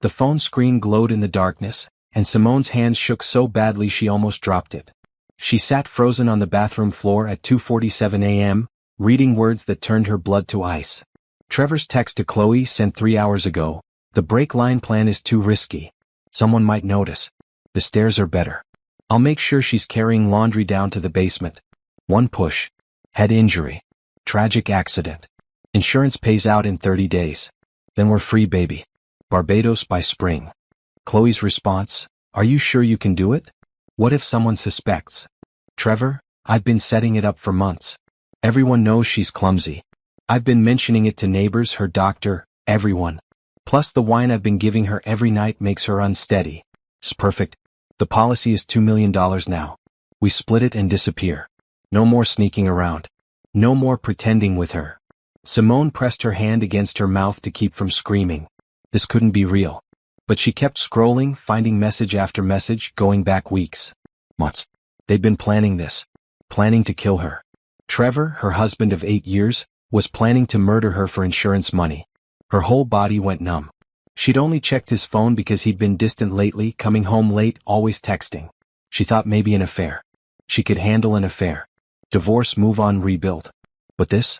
The phone screen glowed in the darkness, and Simone's hands shook so badly she almost dropped it. She sat frozen on the bathroom floor at 2:47 a.m., reading words that turned her blood to ice. Trevor's text to Chloe sent 3 hours ago. The break line plan is too risky. Someone might notice. The stairs are better. I'll make sure she's carrying laundry down to the basement. One push. Head injury. Tragic accident. Insurance pays out in 30 days. Then we're free, baby. Barbados by spring. Chloe's response, are you sure you can do it? What if someone suspects? Trevor, I've been setting it up for months. Everyone knows she's clumsy. I've been mentioning it to neighbors, her doctor, everyone. Plus the wine I've been giving her every night makes her unsteady. It's perfect. The policy is $2 million now. We split it and disappear. No more sneaking around. No more pretending with her. Simone pressed her hand against her mouth to keep from screaming. This couldn't be real. But she kept scrolling, finding message after message, going back weeks. Months. They'd been planning this. Planning to kill her. Trevor, her husband of 8 years, was planning to murder her for insurance money. Her whole body went numb. She'd only checked his phone because he'd been distant lately, coming home late, always texting. She thought maybe an affair. She could handle an affair. Divorce, move on, rebuild. But this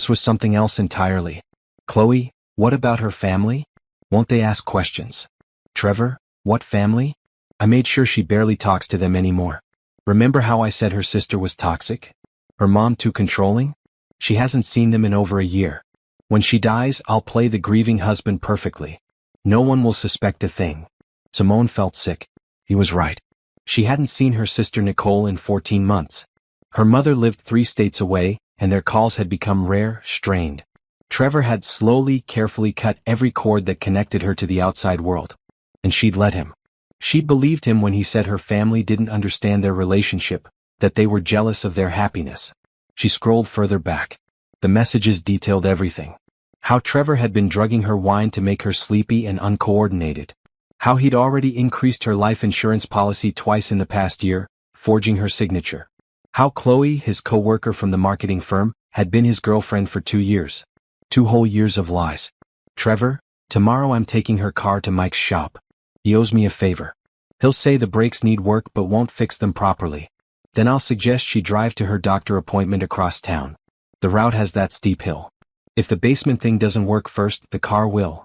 was something else entirely. Chloe, what about her family? Won't they ask questions? Trevor, what family? I made sure she barely talks to them anymore. Remember how I said her sister was toxic? Her mom too controlling? She hasn't seen them in over a year. When she dies, I'll play the grieving husband perfectly. No one will suspect a thing. Simone felt sick. He was right. She hadn't seen her sister Nicole in 14 months. Her mother lived 3 states away, and their calls had become rare, strained. Trevor had slowly, carefully cut every cord that connected her to the outside world. And she'd let him. She'd believed him when he said her family didn't understand their relationship, that they were jealous of their happiness. She scrolled further back. The messages detailed everything. How Trevor had been drugging her wine to make her sleepy and uncoordinated. How he'd already increased her life insurance policy twice in the past year, forging her signature. How Chloe, his co-worker from the marketing firm, had been his girlfriend for 2 years. 2 whole years of lies. Trevor, tomorrow I'm taking her car to Mike's shop. He owes me a favor. He'll say the brakes need work but won't fix them properly. Then I'll suggest she drive to her doctor appointment across town. The route has that steep hill. If the basement thing doesn't work first, the car will.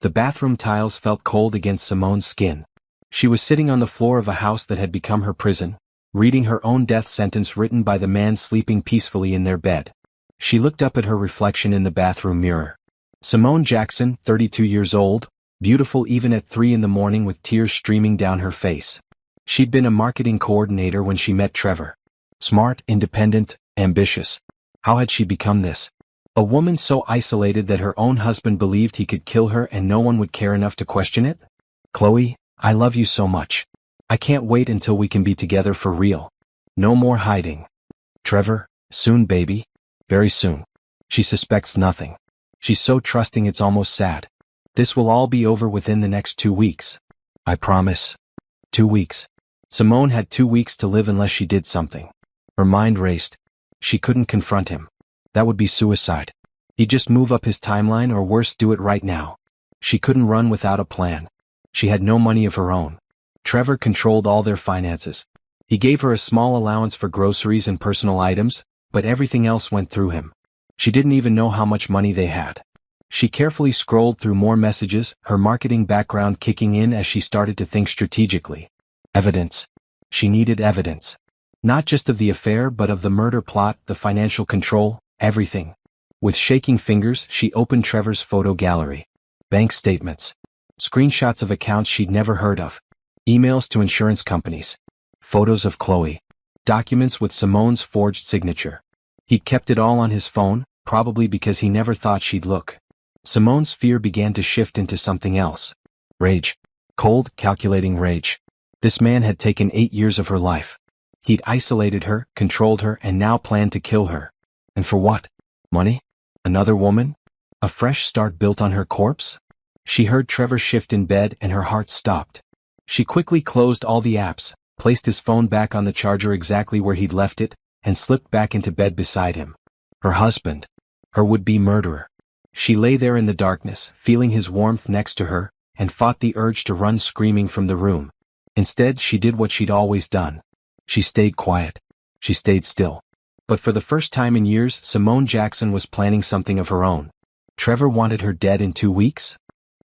The bathroom tiles felt cold against Simone's skin. She was sitting on the floor of a house that had become her prison, reading her own death sentence written by the man sleeping peacefully in their bed. She looked up at her reflection in the bathroom mirror. Simone Jackson, 32 years old, beautiful even at 3 in the morning with tears streaming down her face. She'd been a marketing coordinator when she met Trevor. Smart, independent, ambitious. How had she become this? A woman so isolated that her own husband believed he could kill her and no one would care enough to question it? Chloe, I love you so much. I can't wait until we can be together for real. No more hiding. Trevor, soon baby. Very soon. She suspects nothing. She's so trusting it's almost sad. This will all be over within the next 2 weeks. I promise. 2 weeks. Simone had 2 weeks to live unless she did something. Her mind raced. She couldn't confront him. That would be suicide. He'd just move up his timeline or worse do it right now. She couldn't run without a plan. She had no money of her own. Trevor controlled all their finances. He gave her a small allowance for groceries and personal items, but everything else went through him. She didn't even know how much money they had. She carefully scrolled through more messages, her marketing background kicking in as she started to think strategically. Evidence. She needed evidence. Not just of the affair but of the murder plot, the financial control, everything. With shaking fingers, she opened Trevor's photo gallery. Bank statements. Screenshots of accounts she'd never heard of. Emails to insurance companies. Photos of Chloe. Documents with Simone's forged signature. He'd kept it all on his phone, probably because he never thought she'd look. Simone's fear began to shift into something else. Rage. Cold, calculating rage. This man had taken 8 years of her life. He'd isolated her, controlled her, and now planned to kill her. And for what? Money? Another woman? A fresh start built on her corpse? She heard Trevor shift in bed and her heart stopped. She quickly closed all the apps, placed his phone back on the charger exactly where he'd left it, and slipped back into bed beside him. Her husband. Her would-be murderer. She lay there in the darkness, feeling his warmth next to her, and fought the urge to run screaming from the room. Instead, she did what she'd always done. She stayed quiet. She stayed still. But for the first time in years, Simone Jackson was planning something of her own. Trevor wanted her dead in 2 weeks?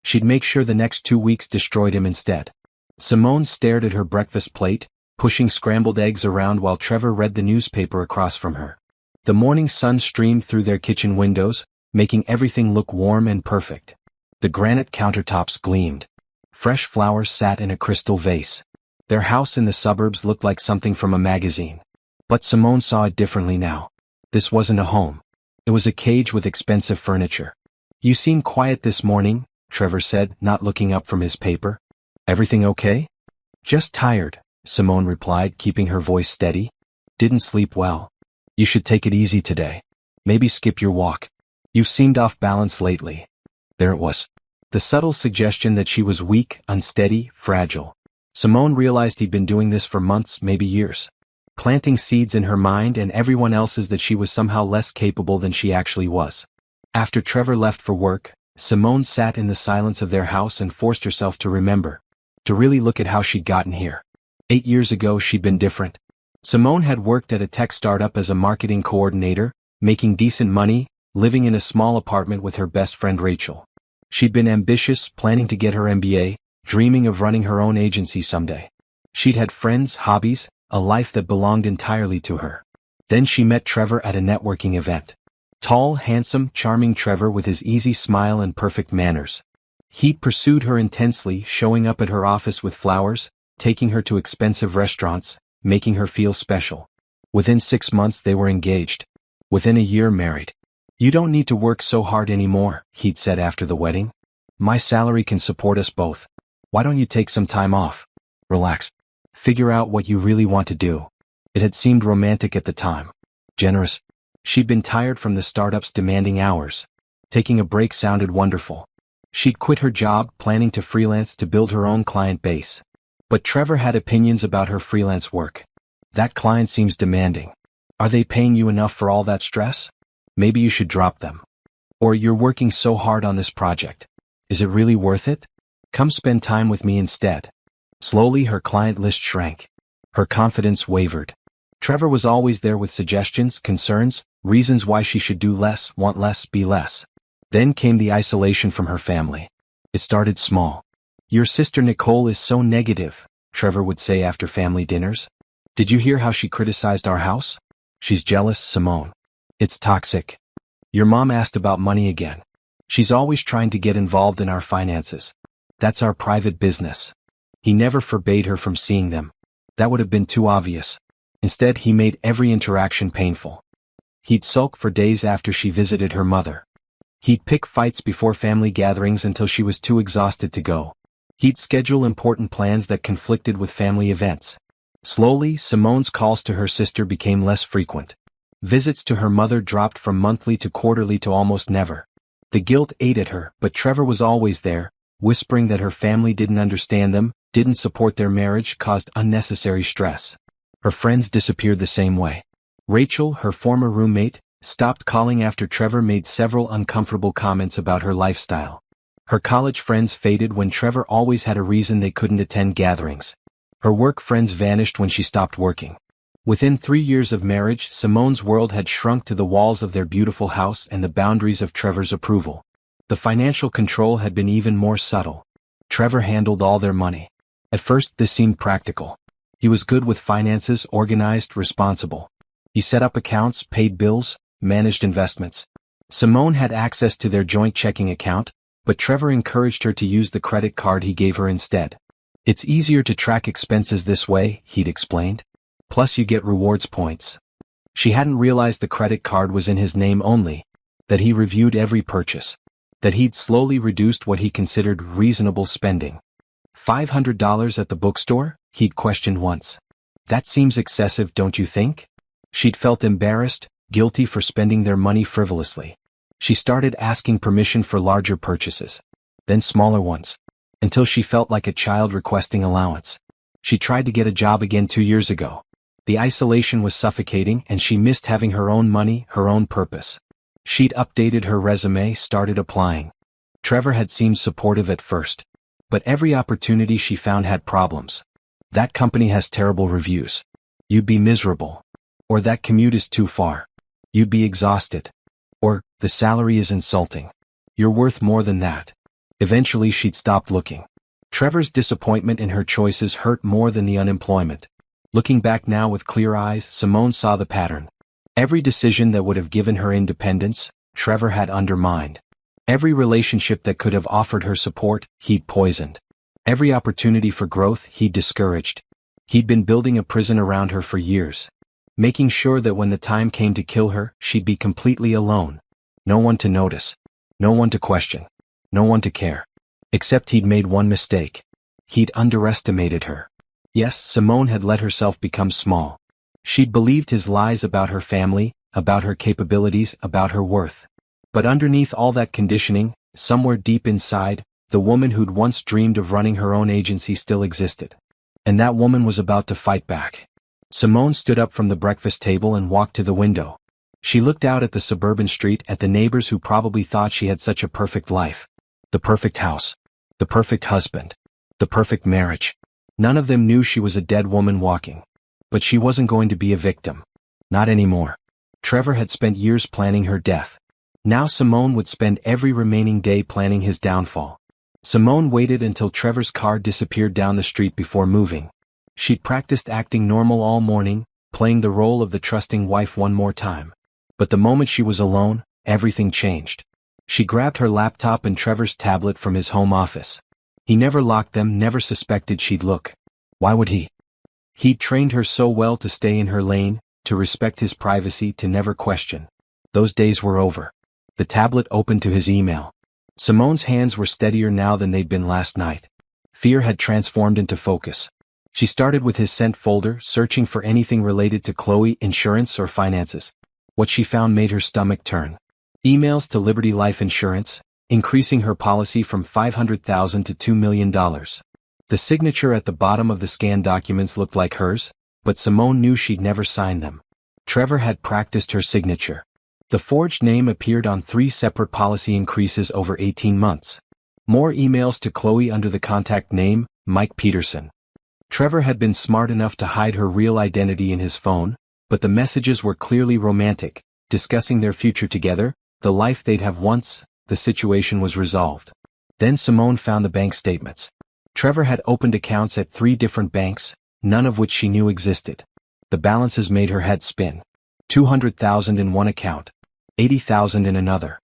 She'd make sure the next 2 weeks destroyed him instead. Simone stared at her breakfast plate, pushing scrambled eggs around while Trevor read the newspaper across from her. The morning sun streamed through their kitchen windows, making everything look warm and perfect. The granite countertops gleamed. Fresh flowers sat in a crystal vase. Their house in the suburbs looked like something from a magazine. But Simone saw it differently now. This wasn't a home. It was a cage with expensive furniture. "You seem quiet this morning," Trevor said, not looking up from his paper. "Everything okay?" "Just tired," Simone replied, keeping her voice steady. "Didn't sleep well. You should take it easy today. Maybe skip your walk. You've seemed off balance lately." There it was. The subtle suggestion that she was weak, unsteady, fragile. Simone realized he'd been doing this for months, maybe years. Planting seeds in her mind and everyone else's that she was somehow less capable than she actually was. After Trevor left for work, Simone sat in the silence of their house and forced herself to remember. To really look at how she'd gotten here. 8 years ago she'd been different. Simone had worked at a tech startup as a marketing coordinator, making decent money, living in a small apartment with her best friend Rachel. She'd been ambitious, planning to get her MBA, dreaming of running her own agency someday. She'd had friends, hobbies, a life that belonged entirely to her. Then she met Trevor at a networking event. Tall, handsome, charming Trevor with his easy smile and perfect manners. He'd pursued her intensely, showing up at her office with flowers, taking her to expensive restaurants, making her feel special. Within 6 months they were engaged. Within a year married. "You don't need to work so hard anymore," he'd said after the wedding. "My salary can support us both. Why don't you take some time off? Relax. Figure out what you really want to do." It had seemed romantic at the time. Generous. She'd been tired from the startup's demanding hours. Taking a break sounded wonderful. She'd quit her job, planning to freelance to build her own client base. But Trevor had opinions about her freelance work. "That client seems demanding. Are they paying you enough for all that stress? Maybe you should drop them. Or you're working so hard on this project. Is it really worth it? Come spend time with me instead." Slowly her client list shrank. Her confidence wavered. Trevor was always there with suggestions, concerns, reasons why she should do less, want less, be less. Then came the isolation from her family. It started small. "Your sister Nicole is so negative," Trevor would say after family dinners. "Did you hear how she criticized our house? She's jealous, Simone. It's toxic. Your mom asked about money again. She's always trying to get involved in our finances. That's our private business." He never forbade her from seeing them. That would have been too obvious. Instead, he made every interaction painful. He'd sulk for days after she visited her mother. He'd pick fights before family gatherings until she was too exhausted to go. He'd schedule important plans that conflicted with family events. Slowly, Simone's calls to her sister became less frequent. Visits to her mother dropped from monthly to quarterly to almost never. The guilt ate at her, but Trevor was always there, whispering that her family didn't understand them, didn't support their marriage, caused unnecessary stress. Her friends disappeared the same way. Rachel, her former roommate, stopped calling after Trevor made several uncomfortable comments about her lifestyle. Her college friends faded when Trevor always had a reason they couldn't attend gatherings. Her work friends vanished when she stopped working. Within 3 years of marriage, Simone's world had shrunk to the walls of their beautiful house and the boundaries of Trevor's approval. The financial control had been even more subtle. Trevor handled all their money. At first, this seemed practical. He was good with finances, organized, responsible. He set up accounts, paid bills, managed investments. Simone had access to their joint checking account, but Trevor encouraged her to use the credit card he gave her instead. "It's easier to track expenses this way," he'd explained. "Plus you get rewards points." She hadn't realized the credit card was in his name only, that he reviewed every purchase, that he'd slowly reduced what he considered reasonable spending. $500 at the bookstore? He'd questioned once. "That seems excessive, don't you think?" She'd felt embarrassed, guilty for spending their money frivolously. She started asking permission for larger purchases, then smaller ones, until she felt like a child requesting allowance. She tried to get a job again 2 years ago. The isolation was suffocating and she missed having her own money, her own purpose. She'd updated her resume, started applying. Trevor had seemed supportive at first. But every opportunity she found had problems. That company has terrible reviews. You'd be miserable. Or that commute is too far. You'd be exhausted. Or, the salary is insulting. You're worth more than that. Eventually she'd stopped looking. Trevor's disappointment in her choices hurt more than the unemployment. Looking back now with clear eyes, Simone saw the pattern. Every decision that would have given her independence, Trevor had undermined. Every relationship that could have offered her support, he'd poisoned. Every opportunity for growth, he'd discouraged. He'd been building a prison around her for years, making sure that when the time came to kill her, she'd be completely alone. No one to notice. No one to question. No one to care. Except he'd made one mistake. He'd underestimated her. Yes, Simone had let herself become small. She'd believed his lies about her family, about her capabilities, about her worth. But underneath all that conditioning, somewhere deep inside, the woman who'd once dreamed of running her own agency still existed. And that woman was about to fight back. Simone stood up from the breakfast table and walked to the window. She looked out at the suburban street, at the neighbors who probably thought she had such a perfect life. The perfect house. The perfect husband. The perfect marriage. None of them knew she was a dead woman walking. But she wasn't going to be a victim. Not anymore. Trevor had spent years planning her death. Now Simone would spend every remaining day planning his downfall. Simone waited until Trevor's car disappeared down the street before moving. She'd practiced acting normal all morning, playing the role of the trusting wife one more time. But the moment she was alone, everything changed. She grabbed her laptop and Trevor's tablet from his home office. He never locked them, never suspected she'd look. Why would he? He'd trained her so well to stay in her lane, to respect his privacy, to never question. Those days were over. The tablet opened to his email. Simone's hands were steadier now than they'd been last night. Fear had transformed into focus. She started with his sent folder, searching for anything related to Chloe, insurance or finances. What she found made her stomach turn. Emails to Liberty Life Insurance, increasing her policy from $500,000 to $2 million. The signature at the bottom of the scanned documents looked like hers, but Simone knew she'd never sign them. Trevor had practiced her signature. The forged name appeared on 3 separate policy increases over 18 months. More emails to Chloe under the contact name, Mike Peterson. Trevor had been smart enough to hide her real identity in his phone, but the messages were clearly romantic, discussing their future together, the life they'd have once. The situation was resolved. Then Simone found the bank statements. Trevor had opened accounts at 3 different banks, none of which she knew existed. The balances made her head spin. $200,000 in one account. $80,000 in another.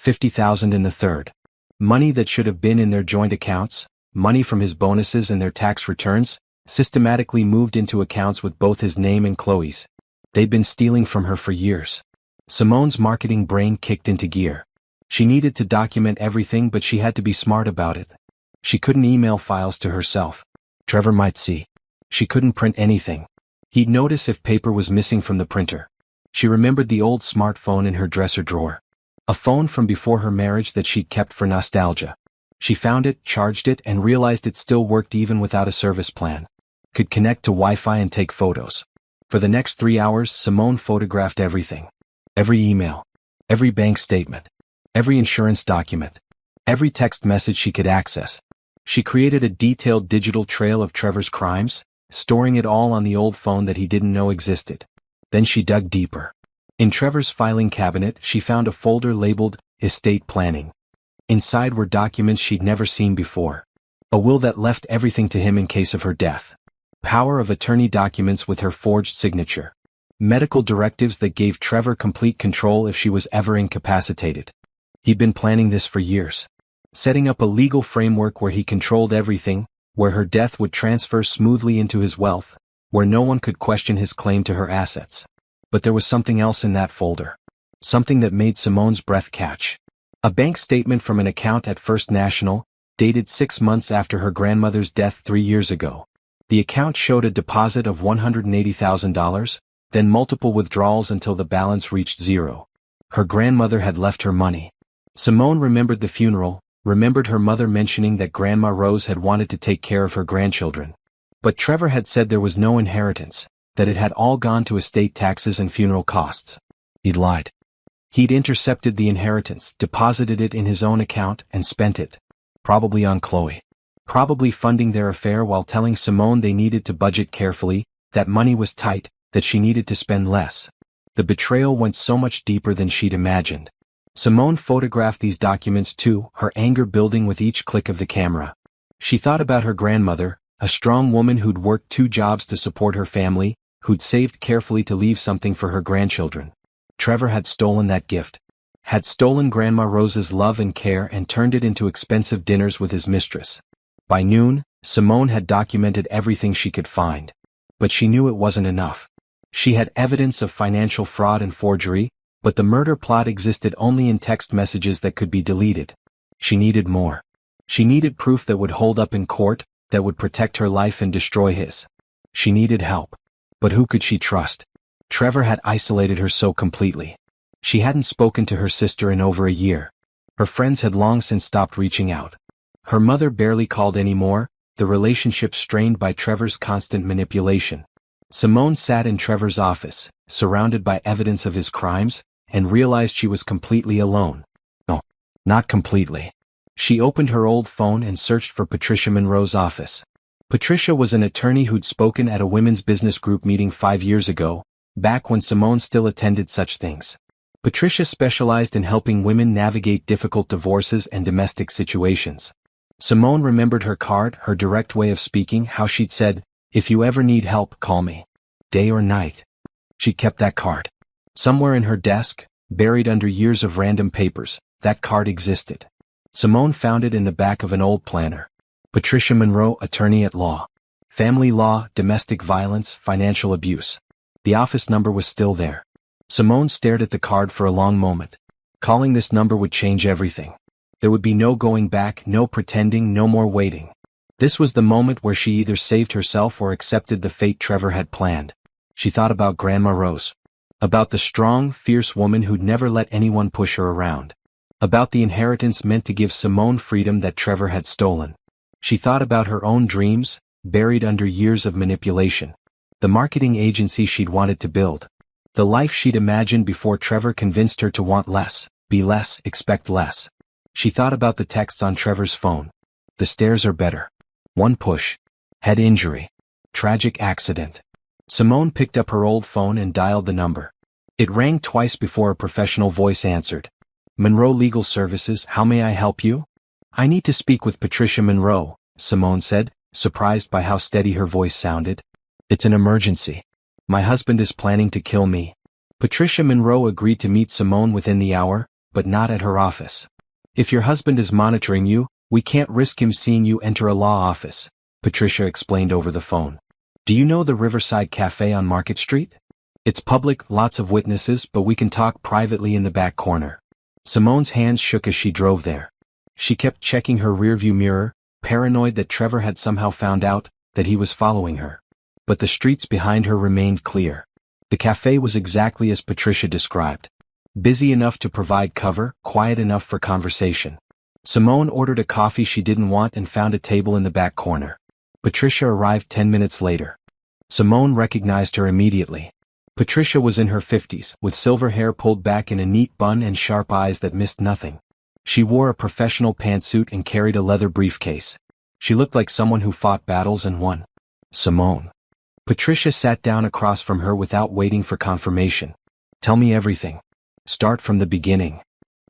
$50,000 in the third. Money that should have been in their joint accounts, money from his bonuses and their tax returns, systematically moved into accounts with both his name and Chloe's. They'd been stealing from her for years. Simone's marketing brain kicked into gear. She needed to document everything, but she had to be smart about it. She couldn't email files to herself. Trevor might see. She couldn't print anything. He'd notice if paper was missing from the printer. She remembered the old smartphone in her dresser drawer. A phone from before her marriage that she'd kept for nostalgia. She found it, charged it, and realized it still worked even without a service plan. Could connect to Wi-Fi and take photos. For the next 3 hours, Simone photographed everything. Every email. Every bank statement. Every insurance document. Every text message she could access. She created a detailed digital trail of Trevor's crimes, storing it all on the old phone that he didn't know existed. Then she dug deeper. In Trevor's filing cabinet, she found a folder labeled Estate Planning. Inside were documents she'd never seen before. A will that left everything to him in case of her death. Power of attorney documents with her forged signature. Medical directives that gave Trevor complete control if she was ever incapacitated. He'd been planning this for years. Setting up a legal framework where he controlled everything, where her death would transfer smoothly into his wealth, where no one could question his claim to her assets. But there was something else in that folder. Something that made Simone's breath catch. A bank statement from an account at First National, dated 6 months after her grandmother's death 3 years ago. The account showed a deposit of $180,000, then multiple withdrawals until the balance reached zero. Her grandmother had left her money. Simone remembered the funeral, remembered her mother mentioning that Grandma Rose had wanted to take care of her grandchildren. But Trevor had said there was no inheritance, that it had all gone to estate taxes and funeral costs. He'd lied. He'd intercepted the inheritance, deposited it in his own account, and spent it. Probably on Chloe. probably funding their affair while telling Simone they needed to budget carefully, that money was tight, that she needed to spend less. The betrayal went so much deeper than she'd imagined. Simone photographed these documents too, her anger building with each click of the camera. She thought about her grandmother, a strong woman who'd worked 2 jobs to support her family, who'd saved carefully to leave something for her grandchildren. Trevor had stolen that gift. Had stolen Grandma Rose's love and care and turned it into expensive dinners with his mistress. By noon, Simone had documented everything she could find. But she knew it wasn't enough. She had evidence of financial fraud and forgery, but the murder plot existed only in text messages that could be deleted. She needed more. She needed proof that would hold up in court, that would protect her life and destroy his. She needed help. But who could she trust? Trevor had isolated her so completely. She hadn't spoken to her sister in over a year. Her friends had long since stopped reaching out. Her mother barely called anymore, the relationship strained by Trevor's constant manipulation. Simone sat in Trevor's office, surrounded by evidence of his crimes, and realized she was completely alone. No, not completely. She opened her old phone and searched for Patricia Monroe's office. Patricia was an attorney who'd spoken at a women's business group meeting 5 years ago, back when Simone still attended such things. Patricia specialized in helping women navigate difficult divorces and domestic situations. Simone remembered her card, her direct way of speaking, how she'd said, "If you ever need help, call me. Day or night." She kept that card. Somewhere in her desk, buried under years of random papers, that card existed. Simone found it in the back of an old planner. Patricia Monroe, attorney at law. Family law, domestic violence, financial abuse. The office number was still there. Simone stared at the card for a long moment. Calling this number would change everything. There would be no going back, no pretending, no more waiting. This was the moment where she either saved herself or accepted the fate Trevor had planned. She thought about Grandma Rose. About the strong, fierce woman who'd never let anyone push her around. About the inheritance meant to give Simone freedom that Trevor had stolen. She thought about her own dreams, buried under years of manipulation. The marketing agency she'd wanted to build. The life she'd imagined before Trevor convinced her to want less, be less, expect less. She thought about the texts on Trevor's phone. The stairs are better. One push. Head injury. Tragic accident. Simone picked up her old phone and dialed the number. It rang twice before a professional voice answered. "Monroe Legal Services, how may I help you?" "I need to speak with Patricia Monroe," Simone said, surprised by how steady her voice sounded. "It's an emergency. My husband is planning to kill me." Patricia Monroe agreed to meet Simone within the hour, but not at her office. "If your husband is monitoring you, we can't risk him seeing you enter a law office," Patricia explained over the phone. "Do you know the Riverside Cafe on Market Street? It's public, lots of witnesses, but we can talk privately in the back corner." Simone's hands shook as she drove there. She kept checking her rearview mirror, paranoid that Trevor had somehow found out, that he was following her. But the streets behind her remained clear. The cafe was exactly as Patricia described. Busy enough to provide cover, quiet enough for conversation. Simone ordered a coffee she didn't want and found a table in the back corner. Patricia arrived 10 minutes later. Simone recognized her immediately. Patricia was in her 50s, with silver hair pulled back in a neat bun and sharp eyes that missed nothing. She wore a professional pantsuit and carried a leather briefcase. She looked like someone who fought battles and won. "Simone." Patricia sat down across from her without waiting for confirmation. "Tell me everything. Start from the beginning."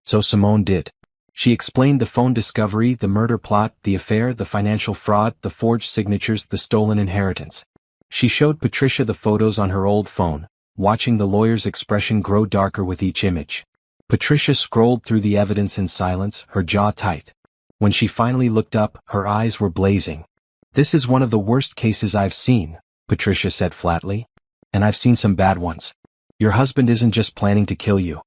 So Simone did. She explained the phone discovery, the murder plot, the affair, the financial fraud, the forged signatures, the stolen inheritance. She showed Patricia the photos on her old phone, watching the lawyer's expression grow darker with each image. Patricia scrolled through the evidence in silence, her jaw tight. When she finally looked up, her eyes were blazing. "This is one of the worst cases I've seen," Patricia said flatly. "And I've seen some bad ones. Your husband isn't just planning to kill you.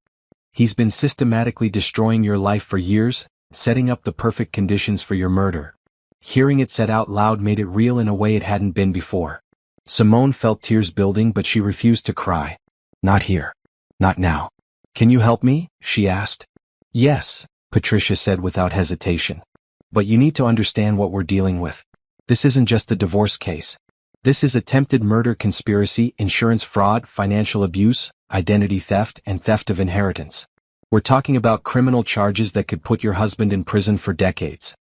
He's been systematically destroying your life for years, setting up the perfect conditions for your murder." Hearing it said out loud made it real in a way it hadn't been before. Simone felt tears building, but she refused to cry. "Not here. Not now. Can you help me?" she asked. "Yes," Patricia said without hesitation. "But you need to understand what we're dealing with. This isn't just a divorce case. This is attempted murder, conspiracy, insurance fraud, financial abuse, identity theft, and theft of inheritance. We're talking about criminal charges that could put your husband in prison for decades."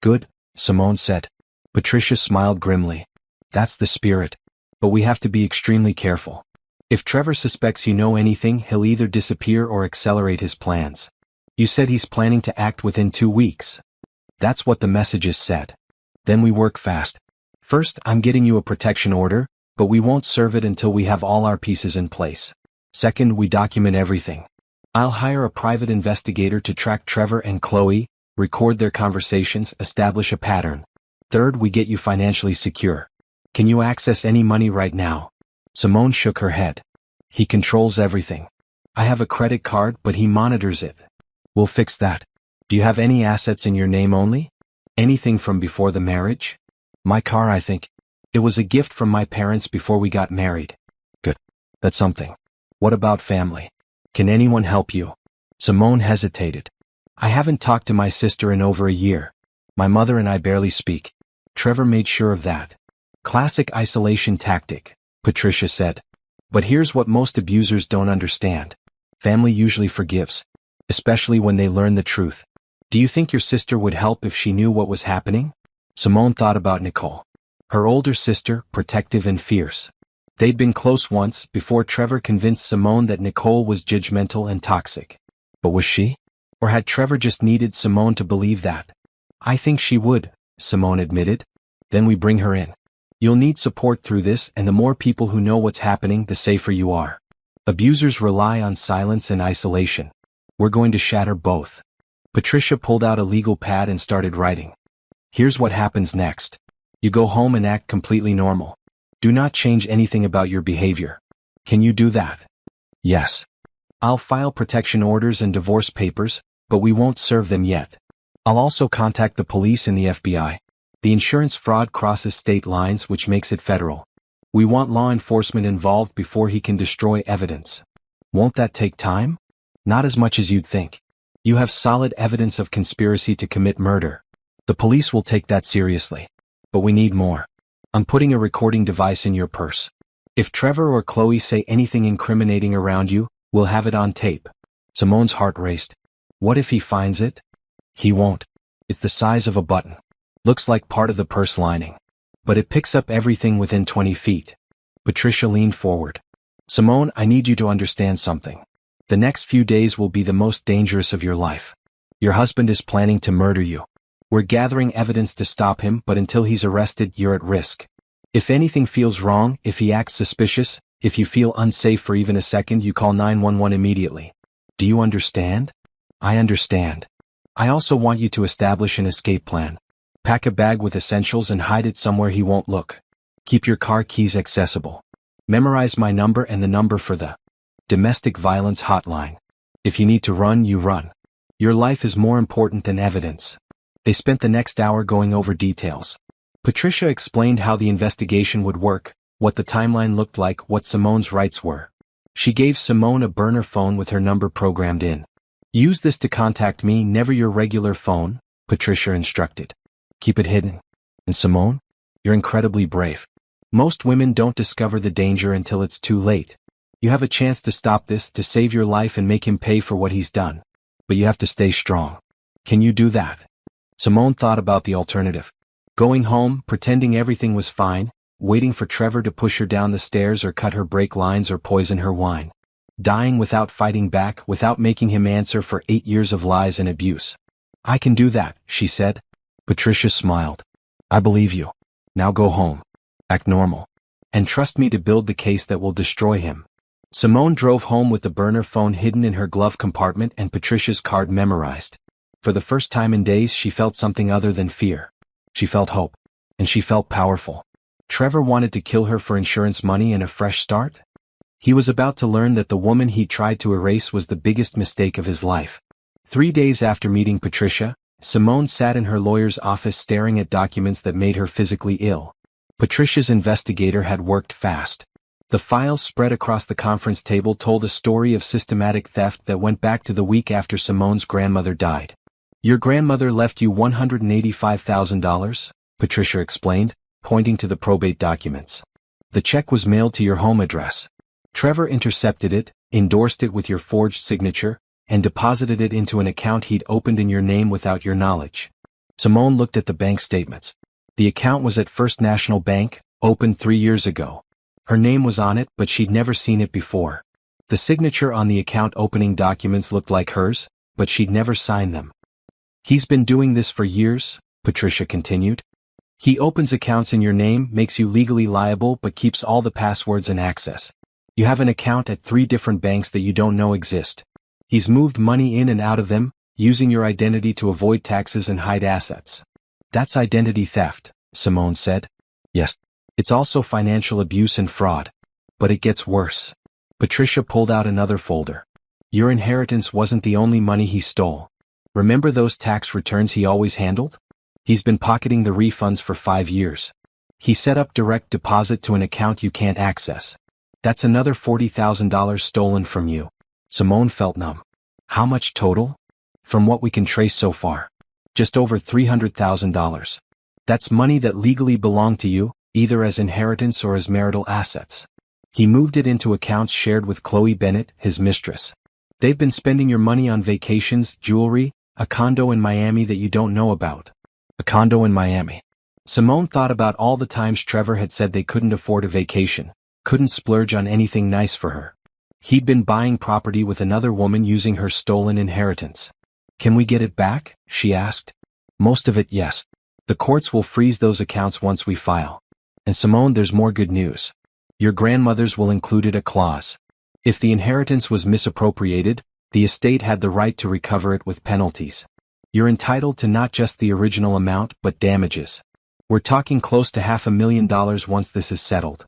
"Good," Simone said. Patricia smiled grimly. That's the spirit. But we have to be extremely careful. If Trevor suspects you know anything, he'll either disappear or accelerate his plans. You said he's planning to act within 2 weeks. That's what the messages said. Then we work fast. First, I'm getting you a protection order, but we won't serve it until we have all our pieces in place. Second, we document everything. I'll hire a private investigator to track Trevor and Chloe, record their conversations, establish a pattern. Third, we get you financially secure. Can you access any money right now? Simone shook her head. He controls everything. I have a credit card, but he monitors it. We'll fix that. Do you have any assets in your name only? Anything from before the marriage? My car, I think. It was a gift from my parents before we got married. Good. That's something. What about family? Can anyone help you? Simone hesitated. I haven't talked to my sister in over a year. My mother and I barely speak. Trevor made sure of that. Classic isolation tactic, Patricia said. But here's what most abusers don't understand. Family usually forgives, especially when they learn the truth. Do you think your sister would help if she knew what was happening? Simone thought about Nicole. Her older sister, protective and fierce. They'd been close once before Trevor convinced Simone that Nicole was judgmental and toxic. But was she? Or had Trevor just needed Simone to believe that? I think she would, Simone admitted. Then we bring her in. You'll need support through this, and the more people who know what's happening, the safer you are. Abusers rely on silence and isolation. We're going to shatter both. Patricia pulled out a legal pad and started writing. Here's what happens next. You go home and act completely normal. Do not change anything about your behavior. Can you do that? Yes. I'll file protection orders and divorce papers, but we won't serve them yet. I'll also contact the police and the FBI. The insurance fraud crosses state lines, which makes it federal. We want law enforcement involved before he can destroy evidence. Won't that take time? Not as much as you'd think. You have solid evidence of conspiracy to commit murder. The police will take that seriously. But we need more. I'm putting a recording device in your purse. If Trevor or Chloe say anything incriminating around you, we'll have it on tape. Simone's heart raced. What if he finds it? He won't. It's the size of a button. Looks like part of the purse lining. But it picks up everything within 20 feet. Patricia leaned forward. Simone, I need you to understand something. The next few days will be the most dangerous of your life. Your husband is planning to murder you. We're gathering evidence to stop him, but until he's arrested, you're at risk. If anything feels wrong, if he acts suspicious, if you feel unsafe for even a second, you call 911 immediately. Do you understand? I understand. I also want you to establish an escape plan. Pack a bag with essentials and hide it somewhere he won't look. Keep your car keys accessible. Memorize my number and the number for the domestic violence hotline. If you need to run, you run. Your life is more important than evidence. They spent the next hour going over details. Patricia explained how the investigation would work, what the timeline looked like, what Simone's rights were. She gave Simone a burner phone with her number programmed in. Use this to contact me, never your regular phone, Patricia instructed. Keep it hidden. And Simone, you're incredibly brave. Most women don't discover the danger until it's too late. You have a chance to stop this, to save your life and make him pay for what he's done. But you have to stay strong. Can you do that? Simone thought about the alternative. Going home, pretending everything was fine, waiting for Trevor to push her down the stairs or cut her brake lines or poison her wine. Dying without fighting back, without making him answer for 8 years of lies and abuse. I can do that, she said. Patricia smiled. I believe you. Now go home. Act normal. And trust me to build the case that will destroy him. Simone drove home with the burner phone hidden in her glove compartment and Patricia's card memorized. For the first time in days, she felt something other than fear. She felt hope. And she felt powerful. Trevor wanted to kill her for insurance money and a fresh start? He was about to learn that the woman he tried to erase was the biggest mistake of his life. 3 days after meeting Patricia, Simone sat in her lawyer's office staring at documents that made her physically ill. Patricia's investigator had worked fast. The files spread across the conference table told a story of systematic theft that went back to the week after Simone's grandmother died. Your grandmother left you $185,000, Patricia explained, pointing to the probate documents. The check was mailed to your home address. Trevor intercepted it, endorsed it with your forged signature, and deposited it into an account he'd opened in your name without your knowledge. Simone looked at the bank statements. The account was at First National Bank, opened 3 years ago. Her name was on it, but she'd never seen it before. The signature on the account opening documents looked like hers, but she'd never signed them. He's been doing this for years, Patricia continued. He opens accounts in your name, makes you legally liable, but keeps all the passwords and access. You have an account at 3 different banks that you don't know exist. He's moved money in and out of them, using your identity to avoid taxes and hide assets. That's identity theft, Simone said. Yes. It's also financial abuse and fraud. But it gets worse. Patricia pulled out another folder. Your inheritance wasn't the only money he stole. Remember those tax returns he always handled? He's been pocketing the refunds for 5 years. He set up direct deposit to an account you can't access. That's another $40,000 stolen from you. Simone felt numb. How much total? From what we can trace so far. Just over $300,000. That's money that legally belonged to you, either as inheritance or as marital assets. He moved it into accounts shared with Chloe Bennett, his mistress. They've been spending your money on vacations, jewelry, a condo in Miami that you don't know about. A condo in Miami. Simone thought about all the times Trevor had said they couldn't afford a vacation, couldn't splurge on anything nice for her. He'd been buying property with another woman using her stolen inheritance. Can we get it back? She asked. Most of it, yes. The courts will freeze those accounts once we file. And Simone, there's more good news. Your grandmother's will included a clause. If the inheritance was misappropriated, the estate had the right to recover it with penalties. You're entitled to not just the original amount, but damages. We're talking close to $500,000 once this is settled.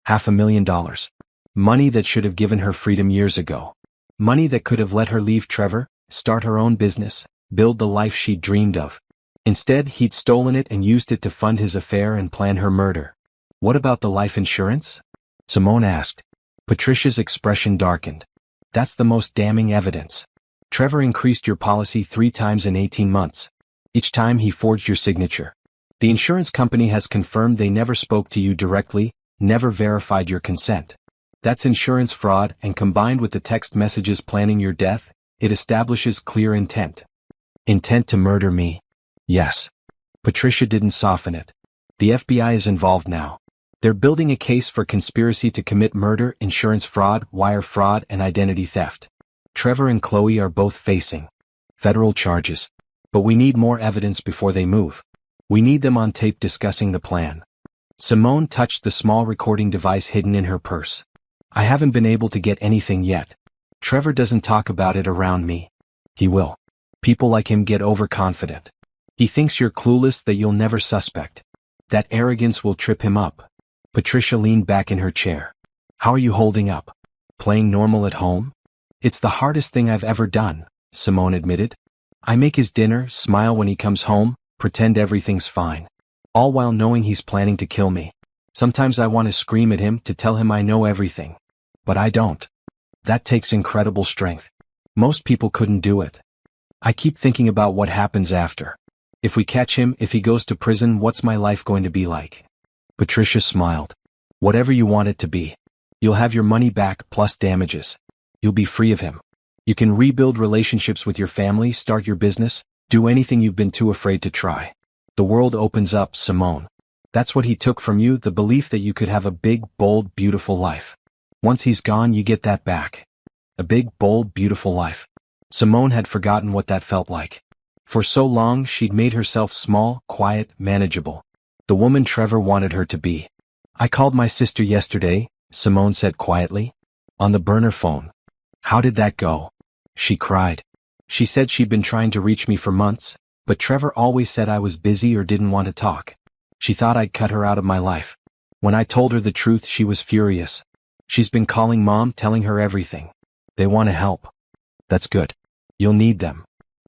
$500,000. Money that should have given her freedom years ago. Money that could have let her leave Trevor, start her own business, build the life she'd dreamed of. Instead, he'd stolen it and used it to fund his affair and plan her murder. What about the life insurance? Simone asked. Patricia's expression darkened. That's the most damning evidence. Trevor increased your policy 3 times in 18 months. Each time he forged your signature. The insurance company has confirmed they never spoke to you directly, never verified your consent. That's insurance fraud, and combined with the text messages planning your death, it establishes clear intent. Intent to murder me. Yes. Patricia didn't soften it. The FBI is involved now. They're building a case for conspiracy to commit murder, insurance fraud, wire fraud, and identity theft. Trevor and Chloe are both facing federal charges. But we need more evidence before they move. We need them on tape discussing the plan. Simone touched the small recording device hidden in her purse. I haven't been able to get anything yet. Trevor doesn't talk about it around me. He will. People like him get overconfident. He thinks you're clueless, that you'll never suspect. That arrogance will trip him up. Patricia leaned back in her chair. How are you holding up? Playing normal at home? It's the hardest thing I've ever done, Simone admitted. I make his dinner, smile when he comes home, pretend everything's fine. All while knowing he's planning to kill me. Sometimes I want to scream at him, to tell him I know everything. But I don't. That takes incredible strength. Most people couldn't do it. I keep thinking about what happens after. If we catch him, if he goes to prison, what's my life going to be like? Patricia smiled. Whatever you want it to be. You'll have your money back plus damages. You'll be free of him. You can rebuild relationships with your family, start your business, do anything you've been too afraid to try. The world opens up, Simone. That's what he took from you, the belief that you could have a big, bold, beautiful life. Once he's gone, you get that back. A big, bold, beautiful life. Simone had forgotten what that felt like. For so long, she'd made herself small, quiet, manageable. The woman Trevor wanted her to be. I called my sister yesterday, Simone said quietly. On the burner phone. How did that go? She cried. She said she'd been trying to reach me for months, but Trevor always said I was busy or didn't want to talk. She thought I'd cut her out of my life. When I told her the truth, she was furious. She's been calling Mom, telling her everything. They want to help. That's good. You'll need them.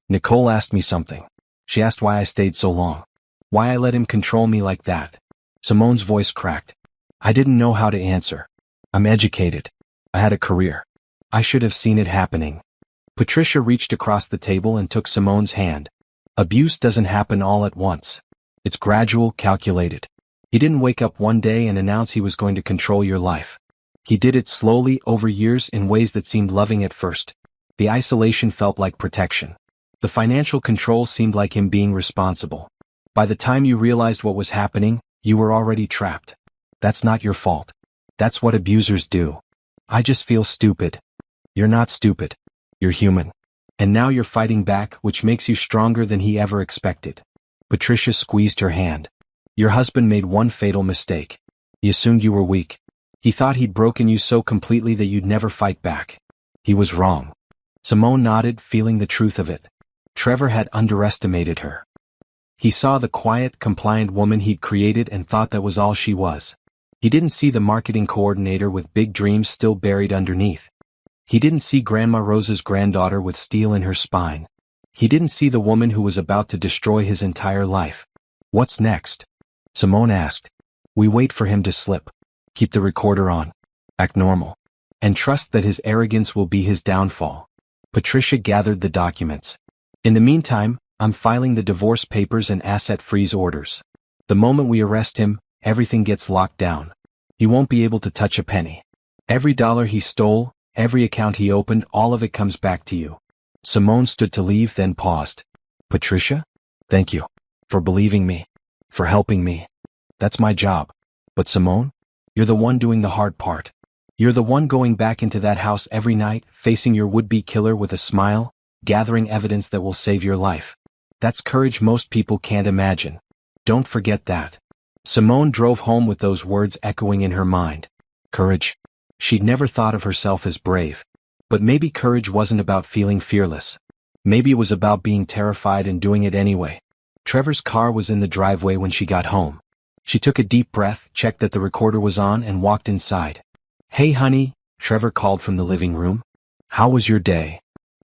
Nicole asked me something. She asked why I stayed so long. Why I let him control me like that. Simone's voice cracked. I didn't know how to answer. I'm educated. I had a career. I should have seen it happening. Patricia reached across the table and took Simone's hand. Abuse doesn't happen all at once. It's gradual, calculated. He didn't wake up one day and announce he was going to control your life. He did it slowly, over years, in ways that seemed loving at first. The isolation felt like protection. The financial control seemed like him being responsible. By the time you realized what was happening, you were already trapped. That's not your fault. That's what abusers do. I just feel stupid. You're not stupid. You're human. And now you're fighting back, which makes you stronger than he ever expected. Patricia squeezed her hand. Your husband made one fatal mistake. He assumed you were weak. He thought he'd broken you so completely that you'd never fight back. He was wrong. Simone nodded, feeling the truth of it. Trevor had underestimated her. He saw the quiet, compliant woman he'd created and thought that was all she was. He didn't see the marketing coordinator with big dreams still buried underneath. He didn't see Grandma Rose's granddaughter with steel in her spine. He didn't see the woman who was about to destroy his entire life. What's next? Simone asked. We wait for him to slip. Keep the recorder on. Act normal. And trust that his arrogance will be his downfall. Patricia gathered the documents. In the meantime, I'm filing the divorce papers and asset freeze orders. The moment we arrest him, everything gets locked down. He won't be able to touch a penny. Every dollar he stole, every account he opened, all of it comes back to you. Simone stood to leave, then paused. Patricia? Thank you. For believing me. For helping me. That's my job. But Simone? You're the one doing the hard part. You're the one going back into that house every night, facing your would-be killer with a smile, gathering evidence that will save your life. That's courage most people can't imagine. Don't forget that. Simone drove home with those words echoing in her mind. Courage. She'd never thought of herself as brave. But maybe courage wasn't about feeling fearless. Maybe it was about being terrified and doing it anyway. Trevor's car was in the driveway when she got home. She took a deep breath, checked that the recorder was on, and walked inside. Hey honey, Trevor called from the living room. How was your day?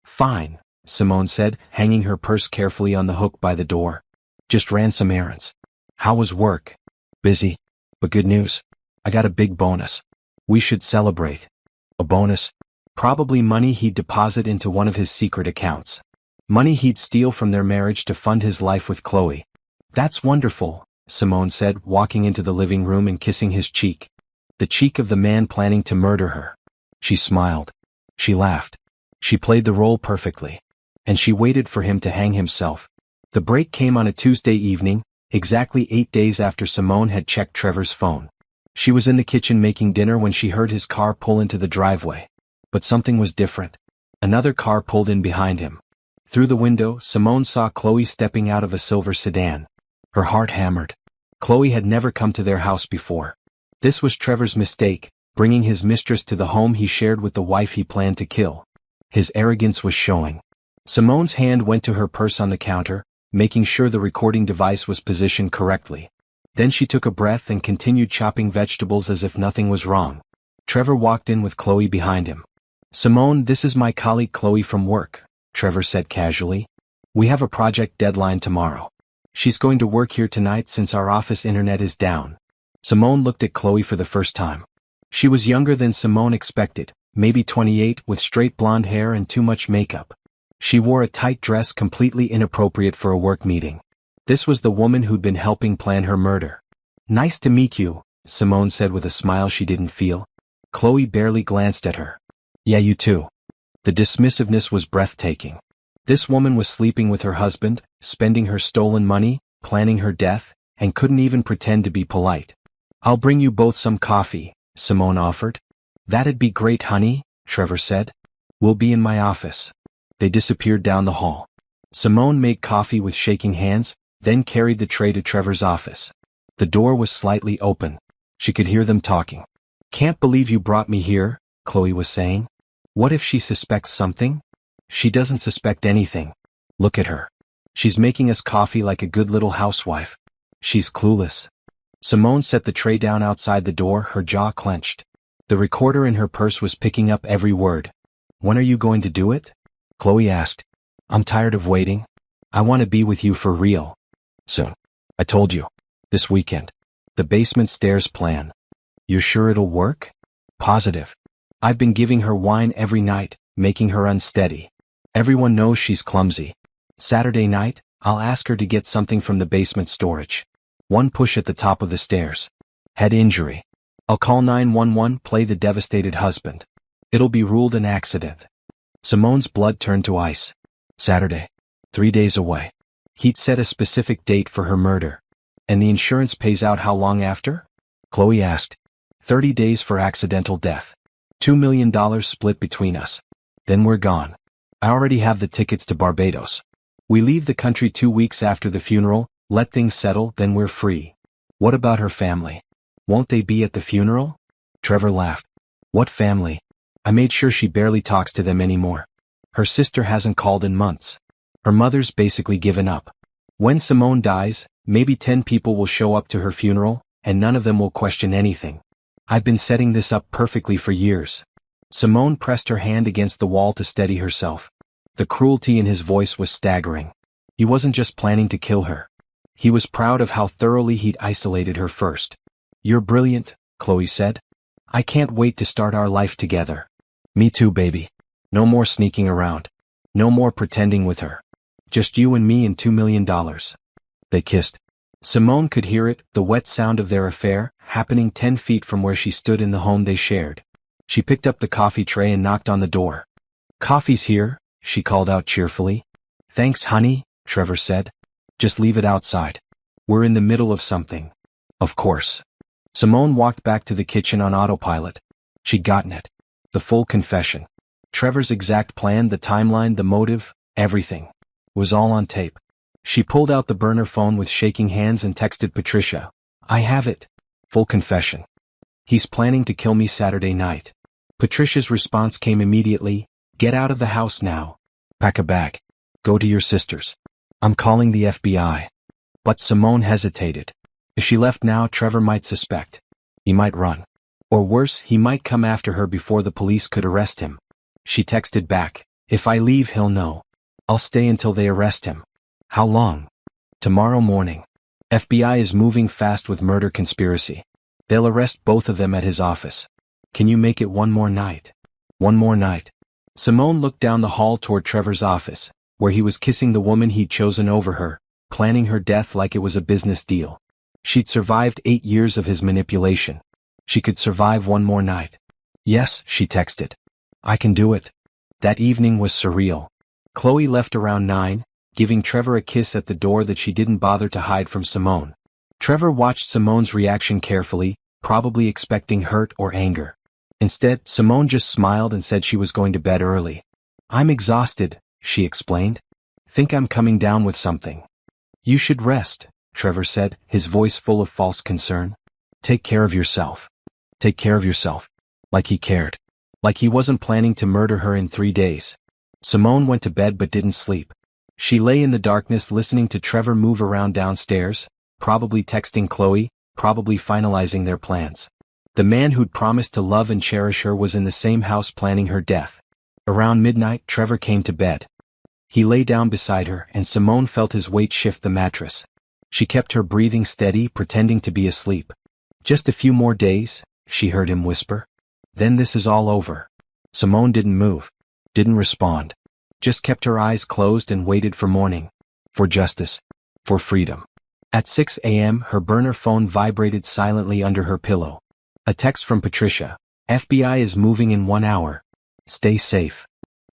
Fine, Simone said, hanging her purse carefully on the hook by the door. Just ran some errands. How was work? Busy. But good news. I got a big bonus. We should celebrate. A bonus? Probably money he'd deposit into one of his secret accounts. Money he'd steal from their marriage to fund his life with Chloe. That's wonderful, Simone said, walking into the living room and kissing his cheek. The cheek of the man planning to murder her. She smiled. She laughed. She played the role perfectly. And she waited for him to hang himself. The break came on a Tuesday evening, exactly 8 days after Simone had checked Trevor's phone. She was in the kitchen making dinner when she heard his car pull into the driveway. But something was different. Another car pulled in behind him. Through the window, Simone saw Chloe stepping out of a silver sedan. Her heart hammered. Chloe had never come to their house before. This was Trevor's mistake, bringing his mistress to the home he shared with the wife he planned to kill. His arrogance was showing. Simone's hand went to her purse on the counter, making sure the recording device was positioned correctly. Then she took a breath and continued chopping vegetables as if nothing was wrong. Trevor walked in with Chloe behind him. Simone, this is my colleague Chloe from work, Trevor said casually. We have a project deadline tomorrow. She's going to work here tonight since our office internet is down. Simone looked at Chloe for the first time. She was younger than Simone expected, maybe 28, with straight blonde hair and too much makeup. She wore a tight dress completely inappropriate for a work meeting. This was the woman who'd been helping plan her murder. Nice to meet you, Simone said with a smile she didn't feel. Chloe barely glanced at her. Yeah, you too. The dismissiveness was breathtaking. This woman was sleeping with her husband, spending her stolen money, planning her death, and couldn't even pretend to be polite. I'll bring you both some coffee, Simone offered. That'd be great, honey, Trevor said. We'll be in my office. They disappeared down the hall. Simone made coffee with shaking hands, then carried the tray to Trevor's office. The door was slightly open. She could hear them talking. Can't believe you brought me here, Chloe was saying. What if she suspects something? She doesn't suspect anything. Look at her. She's making us coffee like a good little housewife. She's clueless. Simone set the tray down outside the door, her jaw clenched. The recorder in her purse was picking up every word. When are you going to do it? Chloe asked. I'm tired of waiting. I want to be with you for real. Soon. I told you. This weekend. The basement stairs plan. You're sure it'll work? Positive. I've been giving her wine every night, making her unsteady. Everyone knows she's clumsy. Saturday night, I'll ask her to get something from the basement storage. One push at the top of the stairs. Head injury. I'll call 911, play the devastated husband. It'll be ruled an accident. Simone's blood turned to ice. Saturday. 3 days away. He'd set a specific date for her murder. And the insurance pays out how long after? Chloe asked. 30 days for accidental death. $2 million split between us. Then we're gone. I already have the tickets to Barbados. We leave the country 2 weeks after the funeral, let things settle, then we're free. What about her family? Won't they be at the funeral? Trevor laughed. What family? I made sure she barely talks to them anymore. Her sister hasn't called in months. Her mother's basically given up. When Simone dies, maybe 10 people will show up to her funeral, and none of them will question anything. I've been setting this up perfectly for years. Simone pressed her hand against the wall to steady herself. The cruelty in his voice was staggering. He wasn't just planning to kill her. He was proud of how thoroughly he'd isolated her first. You're brilliant, Chloe said. I can't wait to start our life together. Me too, baby. No more sneaking around. No more pretending with her. Just you and me and $2 million. They kissed. Simone could hear it, the wet sound of their affair, happening 10 feet from where she stood in the home they shared. She picked up the coffee tray and knocked on the door. Coffee's here, she called out cheerfully. Thanks, honey, Trevor said. Just leave it outside. We're in the middle of something. Of course. Simone walked back to the kitchen on autopilot. She'd gotten it. The full confession. Trevor's exact plan, the timeline, the motive, everything. Was all on tape. She pulled out the burner phone with shaking hands and texted Patricia. I have it. Full confession. He's planning to kill me Saturday night. Patricia's response came immediately. Get out of the house now. Pack a bag. Go to your sister's. I'm calling the FBI. But Simone hesitated. If she left now, Trevor might suspect. He might run. Or worse, he might come after her before the police could arrest him. She texted back. If I leave, he'll know. I'll stay until they arrest him. How long? Tomorrow morning. FBI is moving fast with murder conspiracy. They'll arrest both of them at his office. Can you make it one more night? One more night. Simone looked down the hall toward Trevor's office, where he was kissing the woman he'd chosen over her, planning her death like it was a business deal. She'd survived 8 years of his manipulation. She could survive one more night. Yes, she texted. I can do it. That evening was surreal. Chloe left around 9, giving Trevor a kiss at the door that she didn't bother to hide from Simone. Trevor watched Simone's reaction carefully, probably expecting hurt or anger. Instead, Simone just smiled and said she was going to bed early. I'm exhausted, she explained. Think I'm coming down with something. You should rest, Trevor said, his voice full of false concern. Take care of yourself. Take care of yourself. Like he cared. Like he wasn't planning to murder her in 3 days. Simone went to bed but didn't sleep. She lay in the darkness listening to Trevor move around downstairs, probably texting Chloe, probably finalizing their plans. The man who'd promised to love and cherish her was in the same house planning her death. Around midnight, Trevor came to bed. He lay down beside her and Simone felt his weight shift the mattress. She kept her breathing steady, pretending to be asleep. Just a few more days, she heard him whisper. Then this is all over. Simone didn't move. Didn't respond. Just kept her eyes closed and waited for morning. For justice. For freedom. At 6 a.m., her burner phone vibrated silently under her pillow. A text from Patricia. FBI is moving in 1 hour. Stay safe.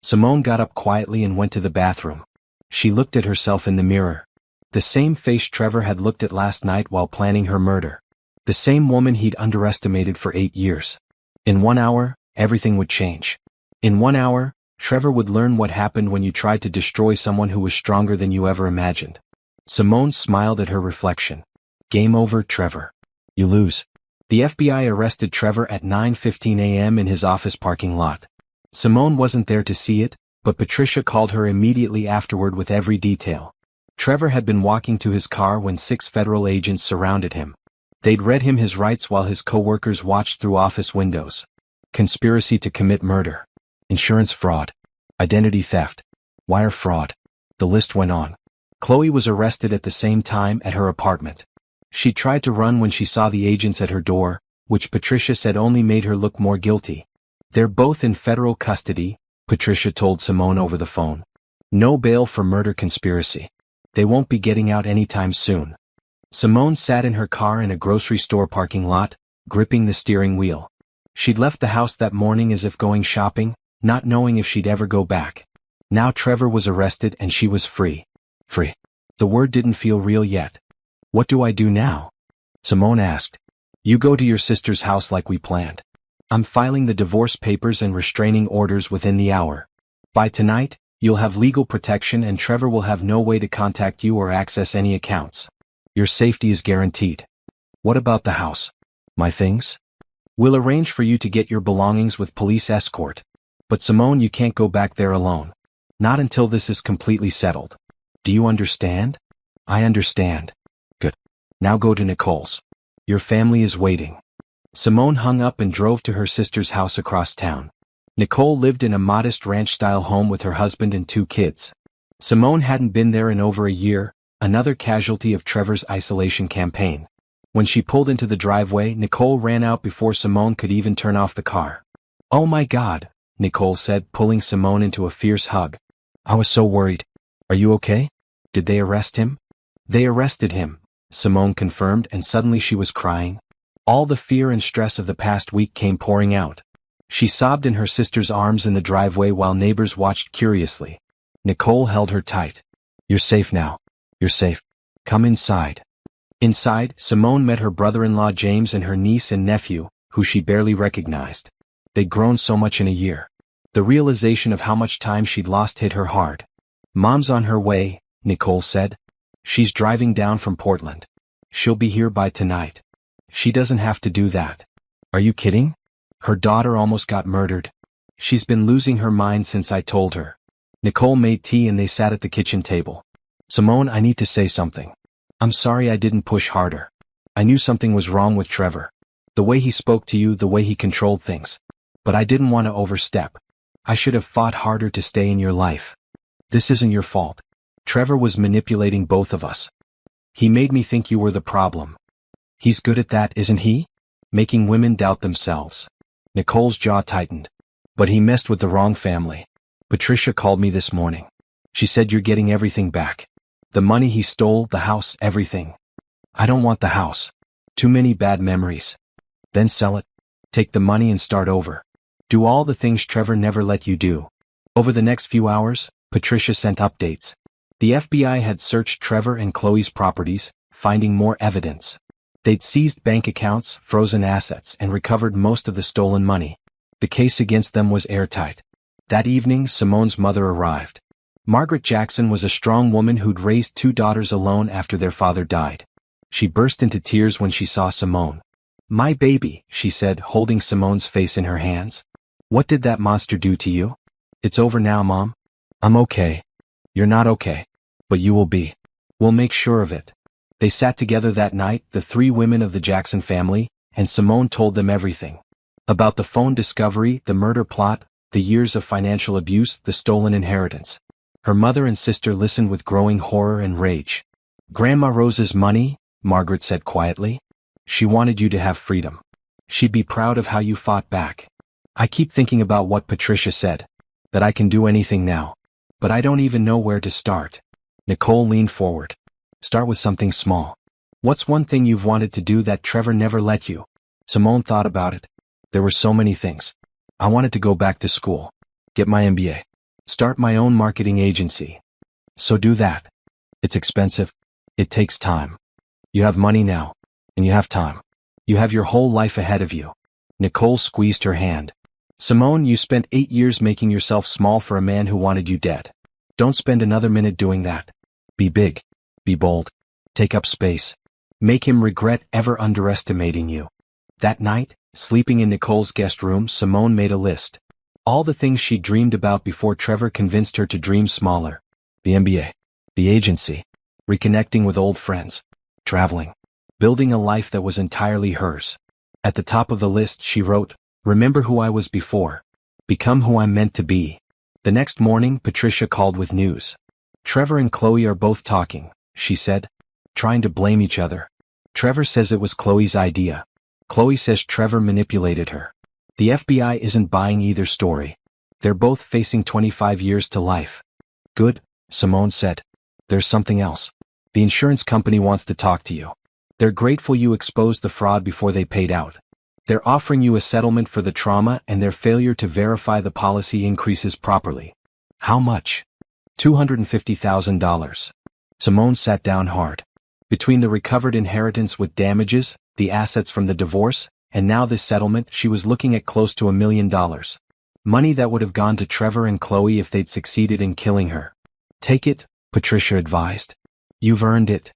Simone got up quietly and went to the bathroom. She looked at herself in the mirror. The same face Trevor had looked at last night while planning her murder. The same woman he'd underestimated for 8 years. In 1 hour, everything would change. In 1 hour, Trevor would learn what happened when you tried to destroy someone who was stronger than you ever imagined. Simone smiled at her reflection. Game over, Trevor. You lose. The FBI arrested Trevor at 9:15 a.m. in his office parking lot. Simone wasn't there to see it, but Patricia called her immediately afterward with every detail. Trevor had been walking to his car when 6 federal agents surrounded him. They'd read him his rights while his co-workers watched through office windows. Conspiracy to commit murder. Insurance fraud. Identity theft. Wire fraud. The list went on. Chloe was arrested at the same time at her apartment. She tried to run when she saw the agents at her door, which Patricia said only made her look more guilty. They're both in federal custody, Patricia told Simone over the phone. No bail for murder conspiracy. They won't be getting out anytime soon. Simone sat in her car in a grocery store parking lot, gripping the steering wheel. She'd left the house that morning as if going shopping, not knowing if she'd ever go back. Now Trevor was arrested and she was free. Free. The word didn't feel real yet. What do I do now? Simone asked. You go to your sister's house like we planned. I'm filing the divorce papers and restraining orders within the hour. By tonight, you'll have legal protection and Trevor will have no way to contact you or access any accounts. Your safety is guaranteed. What about the house? My things? We'll arrange for you to get your belongings with police escort. But Simone, you can't go back there alone. Not until this is completely settled. Do you understand? I understand. Good. Now go to Nicole's. Your family is waiting. Simone hung up and drove to her sister's house across town. Nicole lived in a modest ranch-style home with her husband and 2 kids. Simone hadn't been there in over a year, another casualty of Trevor's isolation campaign. When she pulled into the driveway, Nicole ran out before Simone could even turn off the car. Oh my God, Nicole said, pulling Simone into a fierce hug. I was so worried. Are you okay? Did they arrest him? They arrested him, Simone confirmed, and suddenly she was crying. All the fear and stress of the past week came pouring out. She sobbed in her sister's arms in the driveway while neighbors watched curiously. Nicole held her tight. You're safe now. You're safe. Come inside. Inside, Simone met her brother-in-law James and her niece and nephew, who she barely recognized. They'd grown so much in a year. The realization of how much time she'd lost hit her hard. Mom's on her way, Nicole said. She's driving down from Portland. She'll be here by tonight. She doesn't have to do that. Are you kidding? Her daughter almost got murdered. She's been losing her mind since I told her. Nicole made tea and they sat at the kitchen table. Simone, I need to say something. I'm sorry I didn't push harder. I knew something was wrong with Trevor. The way he spoke to you, the way he controlled things. But I didn't want to overstep. I should have fought harder to stay in your life. This isn't your fault. Trevor was manipulating both of us. He made me think you were the problem. He's good at that, isn't he? Making women doubt themselves. Nicole's jaw tightened. But he messed with the wrong family. Patricia called me this morning. She said you're getting everything back. The money he stole, the house, everything. I don't want the house. Too many bad memories. Then sell it. Take the money and start over. Do all the things Trevor never let you do. Over the next few hours, Patricia sent updates. The FBI had searched Trevor and Chloe's properties, finding more evidence. They'd seized bank accounts, frozen assets, and recovered most of the stolen money. The case against them was airtight. That evening, Simone's mother arrived. Margaret Jackson was a strong woman who'd raised 2 daughters alone after their father died. She burst into tears when she saw Simone. My baby, she said, holding Simone's face in her hands. What did that monster do to you? It's over now, Mom. I'm okay. You're not okay. But you will be. We'll make sure of it. They sat together that night, the 3 women of the Jackson family, and Simone told them everything. About the phone discovery, the murder plot, the years of financial abuse, the stolen inheritance. Her mother and sister listened with growing horror and rage. Grandma Rose's money, Margaret said quietly. She wanted you to have freedom. She'd be proud of how you fought back. I keep thinking about what Patricia said. That I can do anything now. But I don't even know where to start. Nicole leaned forward. Start with something small. What's one thing you've wanted to do that Trevor never let you? Simone thought about it. There were so many things. I wanted to go back to school. Get my MBA. Start my own marketing agency. So do that. It's expensive. It takes time. You have money now. And you have time. You have your whole life ahead of you. Nicole squeezed her hand. Simone, you spent 8 years making yourself small for a man who wanted you dead. Don't spend another minute doing that. Be big. Be bold. Take up space. Make him regret ever underestimating you. That night, sleeping in Nicole's guest room, Simone made a list. All the things she dreamed about before Trevor convinced her to dream smaller. The MBA. The agency. Reconnecting with old friends. Traveling. Building a life that was entirely hers. At the top of the list, she wrote, Remember who I was before. Become who I'm meant to be. The next morning, Patricia called with news. Trevor and Chloe are both talking, she said. Trying to blame each other. Trevor says it was Chloe's idea. Chloe says Trevor manipulated her. The FBI isn't buying either story. They're both facing 25 years to life. Good, Simone said. There's something else. The insurance company wants to talk to you. They're grateful you exposed the fraud before they paid out. They're offering you a settlement for the trauma and their failure to verify the policy increases properly. How much? $250,000. Simone sat down hard. Between the recovered inheritance with damages, the assets from the divorce, and now this settlement, she was looking at close to $1 million. Money that would have gone to Trevor and Chloe if they'd succeeded in killing her. Take it, Patricia advised. You've earned it.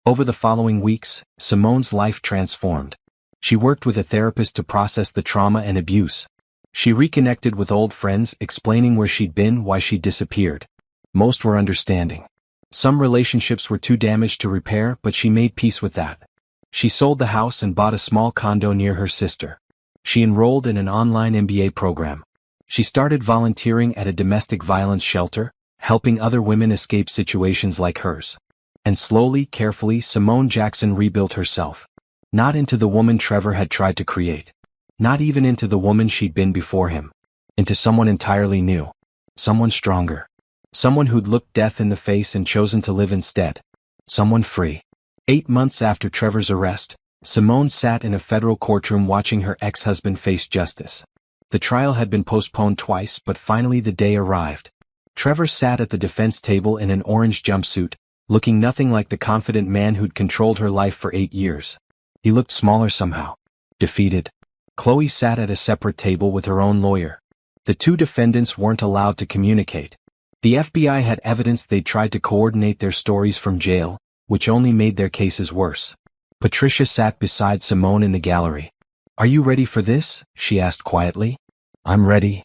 Over the following weeks, Simone's life transformed. She worked with a therapist to process the trauma and abuse. She reconnected with old friends, explaining where she'd been, why she'd disappeared. Most were understanding. Some relationships were too damaged to repair, but she made peace with that. She sold the house and bought a small condo near her sister. She enrolled in an online MBA program. She started volunteering at a domestic violence shelter, helping other women escape situations like hers. And slowly, carefully, Simone Jackson rebuilt herself. Not into the woman Trevor had tried to create. Not even into the woman she'd been before him. Into someone entirely new. Someone stronger. Someone who'd looked death in the face and chosen to live instead. Someone free. 8 months after Trevor's arrest, Simone sat in a federal courtroom watching her ex-husband face justice. The trial had been postponed twice, but finally the day arrived. Trevor sat at the defense table in an orange jumpsuit, looking nothing like the confident man who'd controlled her life for 8 years. He looked smaller somehow. Defeated. Chloe sat at a separate table with her own lawyer. The two defendants weren't allowed to communicate. The FBI had evidence they'd tried to coordinate their stories from jail, which only made their cases worse. Patricia sat beside Simone in the gallery. "Are you ready for this?" she asked quietly. "I'm ready."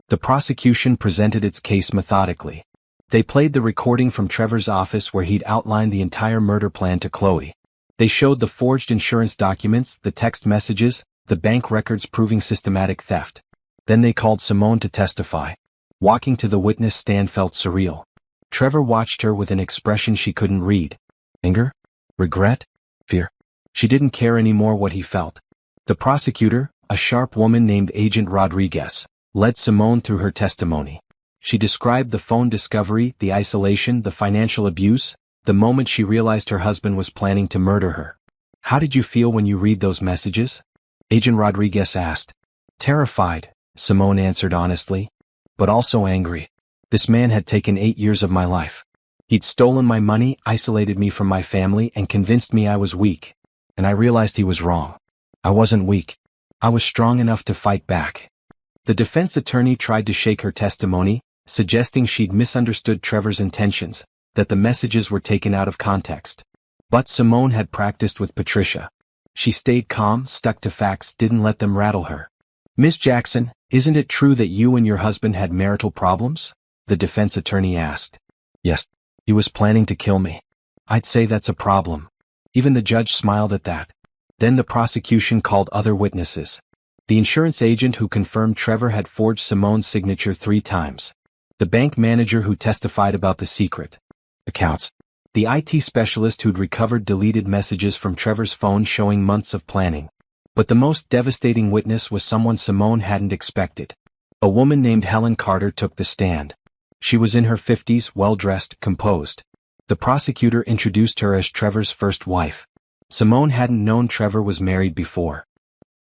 The prosecution presented its case methodically. They played the recording from Trevor's office where he'd outlined the entire murder plan to Chloe. They showed the forged insurance documents, the text messages, the bank records proving systematic theft. Then they called Simone to testify. Walking to the witness stand felt surreal. Trevor watched her with an expression she couldn't read. Anger? Regret? Fear? She didn't care anymore what he felt. The prosecutor, a sharp woman named Agent Rodriguez, led Simone through her testimony. She described the phone discovery, the isolation, the financial abuse, the moment she realized her husband was planning to murder her. "How did you feel when you read those messages?" Agent Rodriguez asked. "Terrified," Simone answered honestly. "But also angry. This man had taken 8 years of my life. He'd stolen my money, isolated me from my family, and convinced me I was weak. And I realized he was wrong. I wasn't weak. I was strong enough to fight back." The defense attorney tried to shake her testimony, suggesting she'd misunderstood Trevor's intentions, that the messages were taken out of context. But Simone had practiced with Patricia. She stayed calm, stuck to facts, didn't let them rattle her. "Miss Jackson, isn't it true that you and your husband had marital problems?" the defense attorney asked. "Yes. He was planning to kill me." "I'd say that's a problem." Even the judge smiled at that. Then the prosecution called other witnesses. The insurance agent who confirmed Trevor had forged Simone's signature 3 times. The bank manager who testified about the secret accounts. The IT specialist who'd recovered deleted messages from Trevor's phone showing months of planning. But the most devastating witness was someone Simone hadn't expected. A woman named Helen Carter took the stand. She was in her 50s, well-dressed, composed. The prosecutor introduced her as Trevor's first wife. Simone hadn't known Trevor was married before.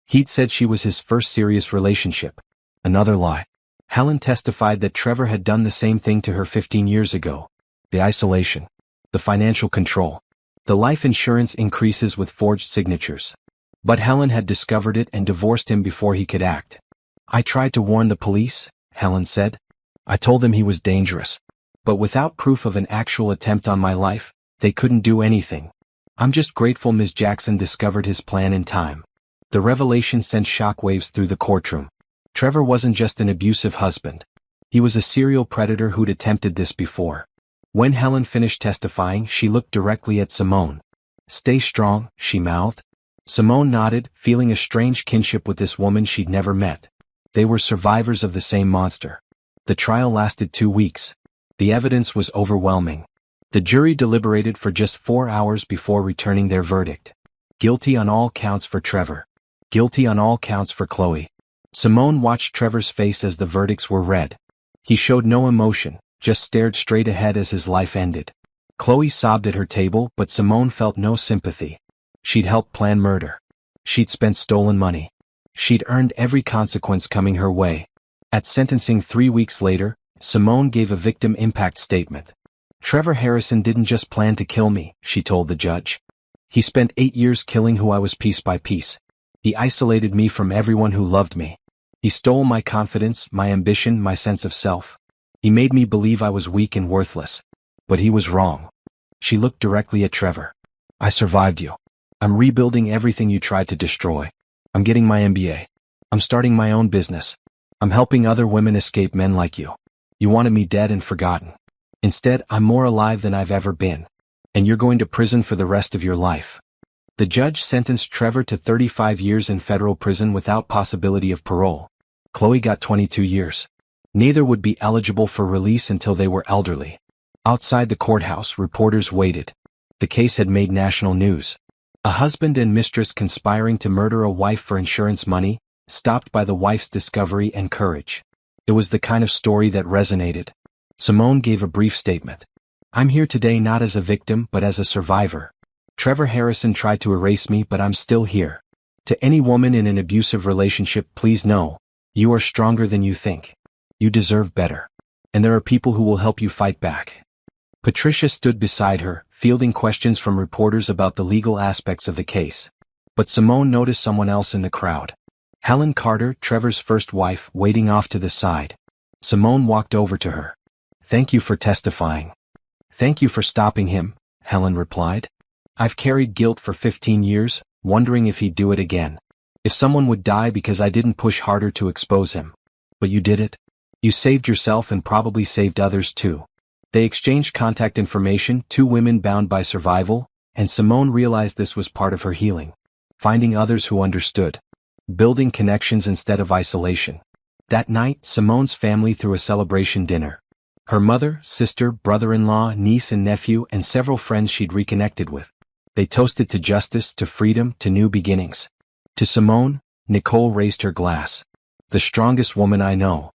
He'd said she was his first serious relationship. Another lie. Helen testified that Trevor had done the same thing to her 15 years ago. The isolation. The financial control. The life insurance increases with forged signatures. But Helen had discovered it and divorced him before he could act. "I tried to warn the police," Helen said. "I told them he was dangerous. But without proof of an actual attempt on my life, they couldn't do anything. I'm just grateful Ms. Jackson discovered his plan in time." The revelation sent shockwaves through the courtroom. Trevor wasn't just an abusive husband. He was a serial predator who'd attempted this before. When Helen finished testifying, she looked directly at Simone. "Stay strong," she mouthed. Simone nodded, feeling a strange kinship with this woman she'd never met. They were survivors of the same monster. The trial lasted 2 weeks. The evidence was overwhelming. The jury deliberated for just 4 hours before returning their verdict. Guilty on all counts for Trevor. Guilty on all counts for Chloe. Simone watched Trevor's face as the verdicts were read. He showed no emotion, just stared straight ahead as his life ended. Chloe sobbed at her table, but Simone felt no sympathy. She'd helped plan murder. She'd spent stolen money. She'd earned every consequence coming her way. At sentencing 3 weeks later, Simone gave a victim impact statement. Trevor Harrison didn't just plan to kill me, she told the judge. He spent 8 years killing who I was piece by piece. He isolated me from everyone who loved me. He stole my confidence, my ambition, my sense of self. He made me believe I was weak and worthless. But he was wrong. She looked directly at Trevor. I survived you. I'm rebuilding everything you tried to destroy. I'm getting my MBA. I'm starting my own business. I'm helping other women escape men like you. You wanted me dead and forgotten. Instead, I'm more alive than I've ever been. And you're going to prison for the rest of your life. The judge sentenced Trevor to 35 years in federal prison without possibility of parole. Chloe got 22 years. Neither would be eligible for release until they were elderly. Outside the courthouse, reporters waited. The case had made national news. A husband and mistress conspiring to murder a wife for insurance money, stopped by the wife's discovery and courage. It was the kind of story that resonated. Simone gave a brief statement. I'm here today not as a victim but as a survivor. Trevor Harrison tried to erase me, but I'm still here. To any woman in an abusive relationship, please know, you are stronger than you think. You deserve better. And there are people who will help you fight back. Patricia stood beside her, fielding questions from reporters about the legal aspects of the case. But Simone noticed someone else in the crowd. Helen Carter, Trevor's first wife, waiting off to the side. Simone walked over to her. Thank you for testifying. Thank you for stopping him, Helen replied. I've carried guilt for 15 years, wondering if he'd do it again. If someone would die because I didn't push harder to expose him. But you did it. You saved yourself and probably saved others too. They exchanged contact information, two women bound by survival, and Simone realized this was part of her healing. Finding others who understood. Building connections instead of isolation. That night, Simone's family threw a celebration dinner. Her mother, sister, brother-in-law, niece and nephew, and several friends she'd reconnected with. They toasted to justice, to freedom, to new beginnings. To Simone, Nicole raised her glass. The strongest woman I know.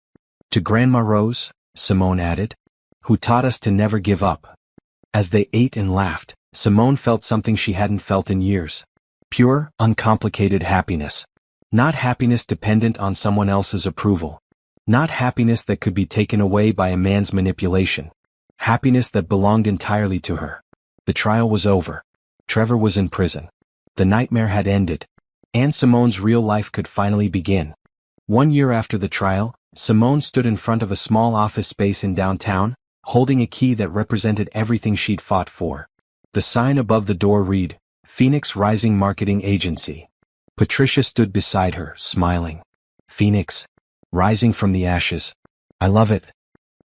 To Grandma Rose, Simone added, who taught us to never give up. As they ate and laughed, Simone felt something she hadn't felt in years. Pure, uncomplicated happiness. Not happiness dependent on someone else's approval. Not happiness that could be taken away by a man's manipulation. Happiness that belonged entirely to her. The trial was over. Trevor was in prison. The nightmare had ended. And Simone's real life could finally begin. 1 year after the trial, Simone stood in front of a small office space in downtown, holding a key that represented everything she'd fought for. The sign above the door read, Phoenix Rising Marketing Agency. Patricia stood beside her, smiling. Phoenix. Rising from the ashes. I love it.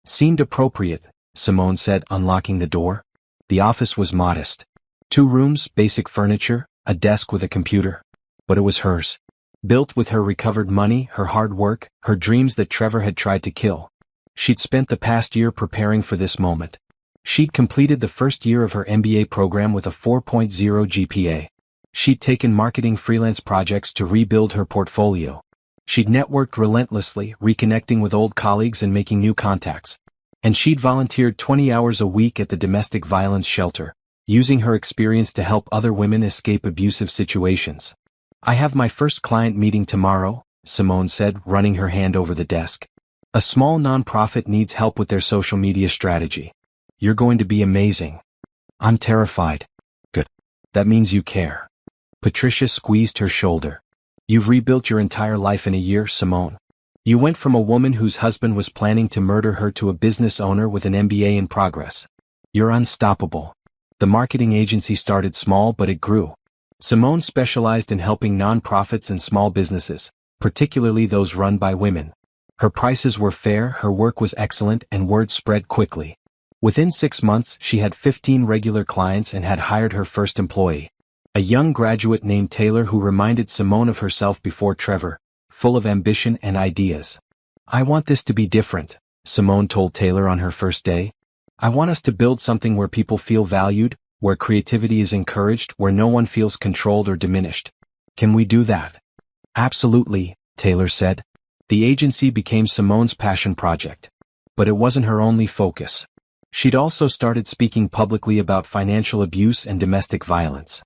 Seemed appropriate, Simone said, unlocking the door. The office was modest. 2 rooms, basic furniture, a desk with a computer. But it was hers. Built with her recovered money, her hard work, her dreams that Trevor had tried to kill. She'd spent the past year preparing for this moment. She'd completed the first year of her MBA program with a 4.0 GPA. She'd taken marketing freelance projects to rebuild her portfolio. She'd networked relentlessly, reconnecting with old colleagues and making new contacts. And she'd volunteered 20 hours a week at the domestic violence shelter, using her experience to help other women escape abusive situations. I have my first client meeting tomorrow, Simone said, running her hand over the desk. A small nonprofit needs help with their social media strategy. You're going to be amazing. I'm terrified. Good. That means you care. Patricia squeezed her shoulder. You've rebuilt your entire life in a year, Simone. You went from a woman whose husband was planning to murder her to a business owner with an MBA in progress. You're unstoppable. The marketing agency started small, but it grew. Simone specialized in helping nonprofits and small businesses, particularly those run by women. Her prices were fair, her work was excellent, and word spread quickly. Within 6 months, she had 15 regular clients and had hired her first employee. A young graduate named Taylor who reminded Simone of herself before Trevor, full of ambition and ideas. I want this to be different, Simone told Taylor on her first day. I want us to build something where people feel valued, where creativity is encouraged, where no one feels controlled or diminished. Can we do that? Absolutely, Taylor said. The agency became Simone's passion project. But it wasn't her only focus. She'd also started speaking publicly about financial abuse and domestic violence.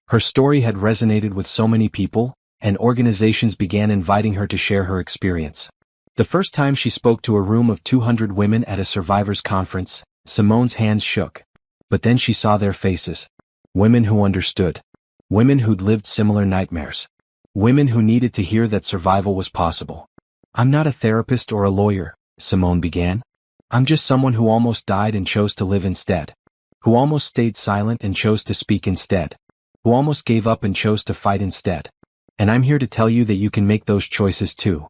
Her story had resonated with so many people, and organizations began inviting her to share her experience. The first time she spoke to a room of 200 women at a survivors conference, Simone's hands shook. But then she saw their faces. Women who understood. Women who'd lived similar nightmares. Women who needed to hear that survival was possible. "I'm not a therapist or a lawyer," Simone began. "I'm just someone who almost died and chose to live instead. Who almost stayed silent and chose to speak instead. Who almost gave up and chose to fight instead. And I'm here to tell you that you can make those choices too."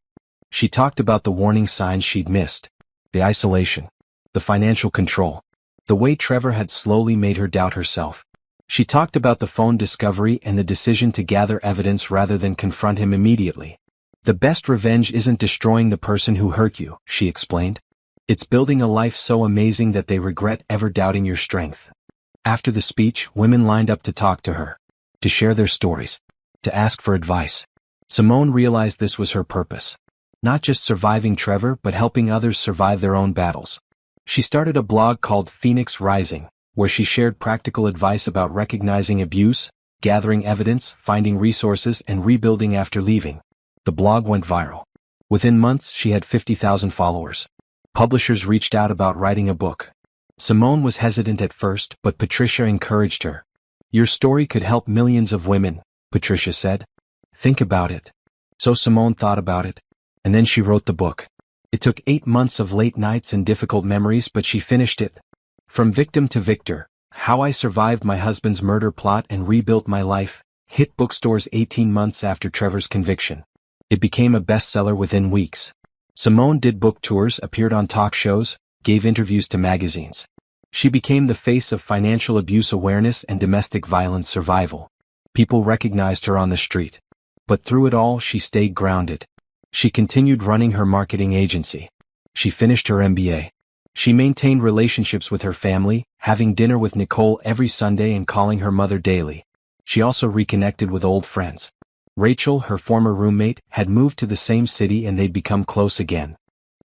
She talked about the warning signs she'd missed. The isolation. The financial control. The way Trevor had slowly made her doubt herself. She talked about the phone discovery and the decision to gather evidence rather than confront him immediately. "The best revenge isn't destroying the person who hurt you," she explained. "It's building a life so amazing that they regret ever doubting your strength." After the speech, women lined up to talk to her. To share their stories. To ask for advice. Simone realized this was her purpose. Not just surviving Trevor but helping others survive their own battles. She started a blog called Phoenix Rising, where she shared practical advice about recognizing abuse, gathering evidence, finding resources, and rebuilding after leaving. The blog went viral. Within months, she had 50,000 followers. Publishers reached out about writing a book. Simone was hesitant at first, but Patricia encouraged her. "Your story could help millions of women," Patricia said. "Think about it." So Simone thought about it. And then she wrote the book. It took 8 months of late nights and difficult memories, but she finished it. From Victim to Victor: How I Survived My Husband's Murder Plot and Rebuilt My Life, hit bookstores 18 months after Trevor's conviction. It became a bestseller within weeks. Simone did book tours, appeared on talk shows, gave interviews to magazines. She became the face of financial abuse awareness and domestic violence survival. People recognized her on the street. But through it all, she stayed grounded. She continued running her marketing agency. She finished her MBA. She maintained relationships with her family, having dinner with Nicole every Sunday and calling her mother daily. She also reconnected with old friends. Rachel, her former roommate, had moved to the same city and they'd become close again.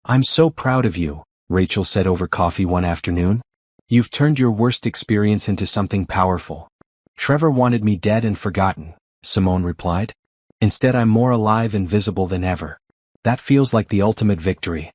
"I'm so proud of you," Rachel said over coffee one afternoon. "You've turned your worst experience into something powerful." "Trevor wanted me dead and forgotten," Simone replied. "Instead, I'm more alive and visible than ever. That feels like the ultimate victory."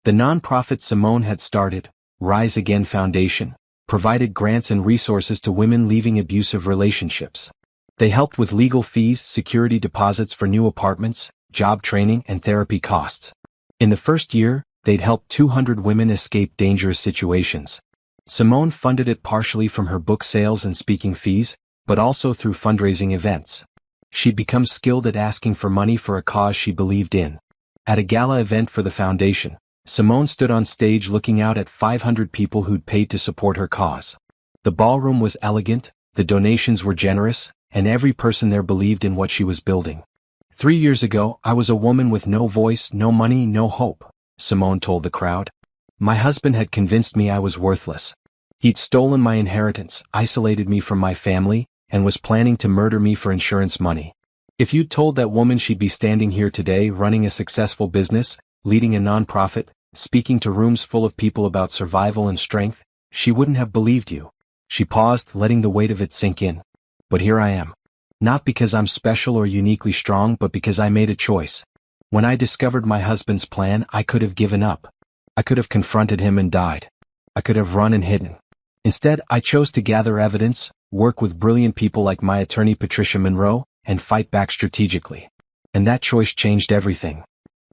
The nonprofit Simone had started, Rise Again Foundation, provided grants and resources to women leaving abusive relationships. They helped with legal fees, security deposits for new apartments, job training, and therapy costs. In the first year, they'd helped 200 women escape dangerous situations. Simone funded it partially from her book sales and speaking fees, but also through fundraising events. She'd become skilled at asking for money for a cause she believed in. At a gala event for the foundation, Simone stood on stage looking out at 500 people who'd paid to support her cause. The ballroom was elegant, the donations were generous, and every person there believed in what she was building. 3 years ago, I was a woman with no voice, no money, no hope, Simone told the crowd. My husband had convinced me I was worthless. He'd stolen my inheritance, isolated me from my family, and was planning to murder me for insurance money. If you'd told that woman she'd be standing here today running a successful business, leading a nonprofit, speaking to rooms full of people about survival and strength, she wouldn't have believed you. She paused, letting the weight of it sink in. But here I am. Not because I'm special or uniquely strong, but because I made a choice. When I discovered my husband's plan, I could have given up. I could have confronted him and died. I could have run and hidden. Instead, I chose to gather evidence, work with brilliant people like my attorney Patricia Monroe, and fight back strategically. And that choice changed everything.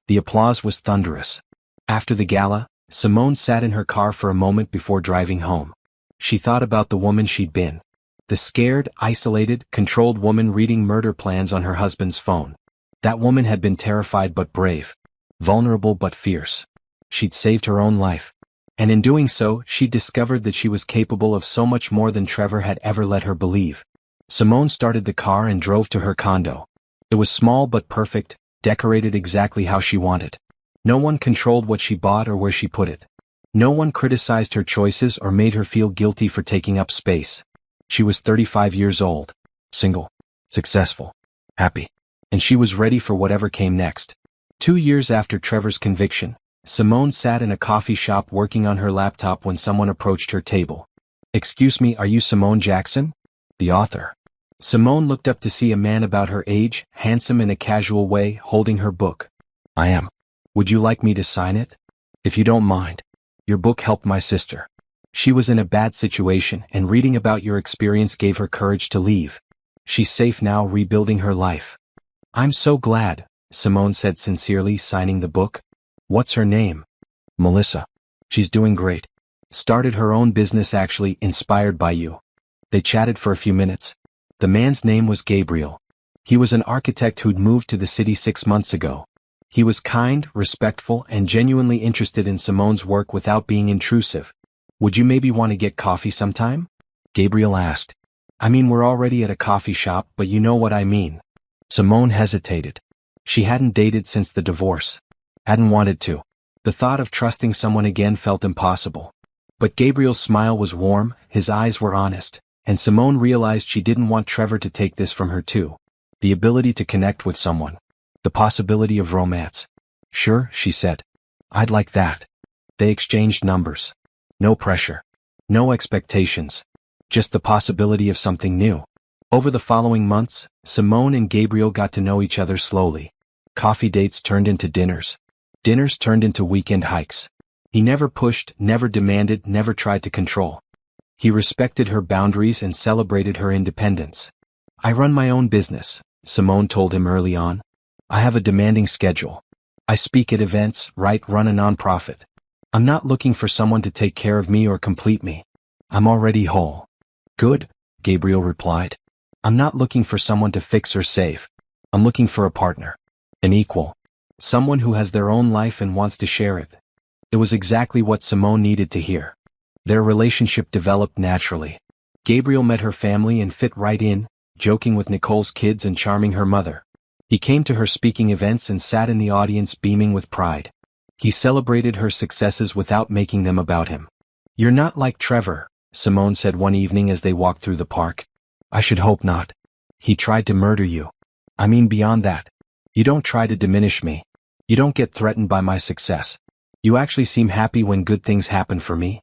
The applause was thunderous. After the gala, Simone sat in her car for a moment before driving home. She thought about the woman she'd been. The scared, isolated, controlled woman reading murder plans on her husband's phone. That woman had been terrified but brave. Vulnerable but fierce. She'd saved her own life. And in doing so, she discovered that she was capable of so much more than Trevor had ever let her believe. Simone started the car and drove to her condo. It was small but perfect, decorated exactly how she wanted. No one controlled what she bought or where she put it. No one criticized her choices or made her feel guilty for taking up space. She was 35 years old, single, successful, happy, and she was ready for whatever came next. 2 years after Trevor's conviction, Simone sat in a coffee shop working on her laptop when someone approached her table. "Excuse me, are you Simone Jackson?" The author. Simone looked up to see a man about her age, handsome in a casual way, holding her book. "I am. Would you like me to sign it?" "If you don't mind. Your book helped my sister." She was in a bad situation, and reading about your experience gave her courage to leave. She's safe now, rebuilding her life. I'm so glad, Simone said sincerely, signing the book. What's her name? Melissa. She's doing great. Started her own business actually, inspired by you. They chatted for a few minutes. The man's name was Gabriel. He was an architect who'd moved to the city 6 months ago. He was kind, respectful, and genuinely interested in Simone's work without being intrusive. Would you maybe want to get coffee sometime? Gabriel asked. I mean, we're already at a coffee shop, but you know what I mean. Simone hesitated. She hadn't dated since the divorce. Hadn't wanted to. The thought of trusting someone again felt impossible. But Gabriel's smile was warm, his eyes were honest, and Simone realized she didn't want Trevor to take this from her too. The ability to connect with someone. The possibility of romance. Sure, she said. I'd like that. They exchanged numbers. No pressure. No expectations. Just the possibility of something new. Over the following months, Simone and Gabriel got to know each other slowly. Coffee dates turned into dinners. Dinners turned into weekend hikes. He never pushed, never demanded, never tried to control. He respected her boundaries and celebrated her independence. I run my own business, Simone told him early on. I have a demanding schedule. I speak at events, write, run a nonprofit. I'm not looking for someone to take care of me or complete me. I'm already whole. Good, Gabriel replied. I'm not looking for someone to fix or save. I'm looking for a partner. An equal. Someone who has their own life and wants to share it. It was exactly what Simone needed to hear. Their relationship developed naturally. Gabriel met her family and fit right in, joking with Nicole's kids and charming her mother. He came to her speaking events and sat in the audience beaming with pride. He celebrated her successes without making them about him. You're not like Trevor, Simone said one evening as they walked through the park. I should hope not. He tried to murder you. I mean beyond that. You don't try to diminish me. You don't get threatened by my success. You actually seem happy when good things happen for me.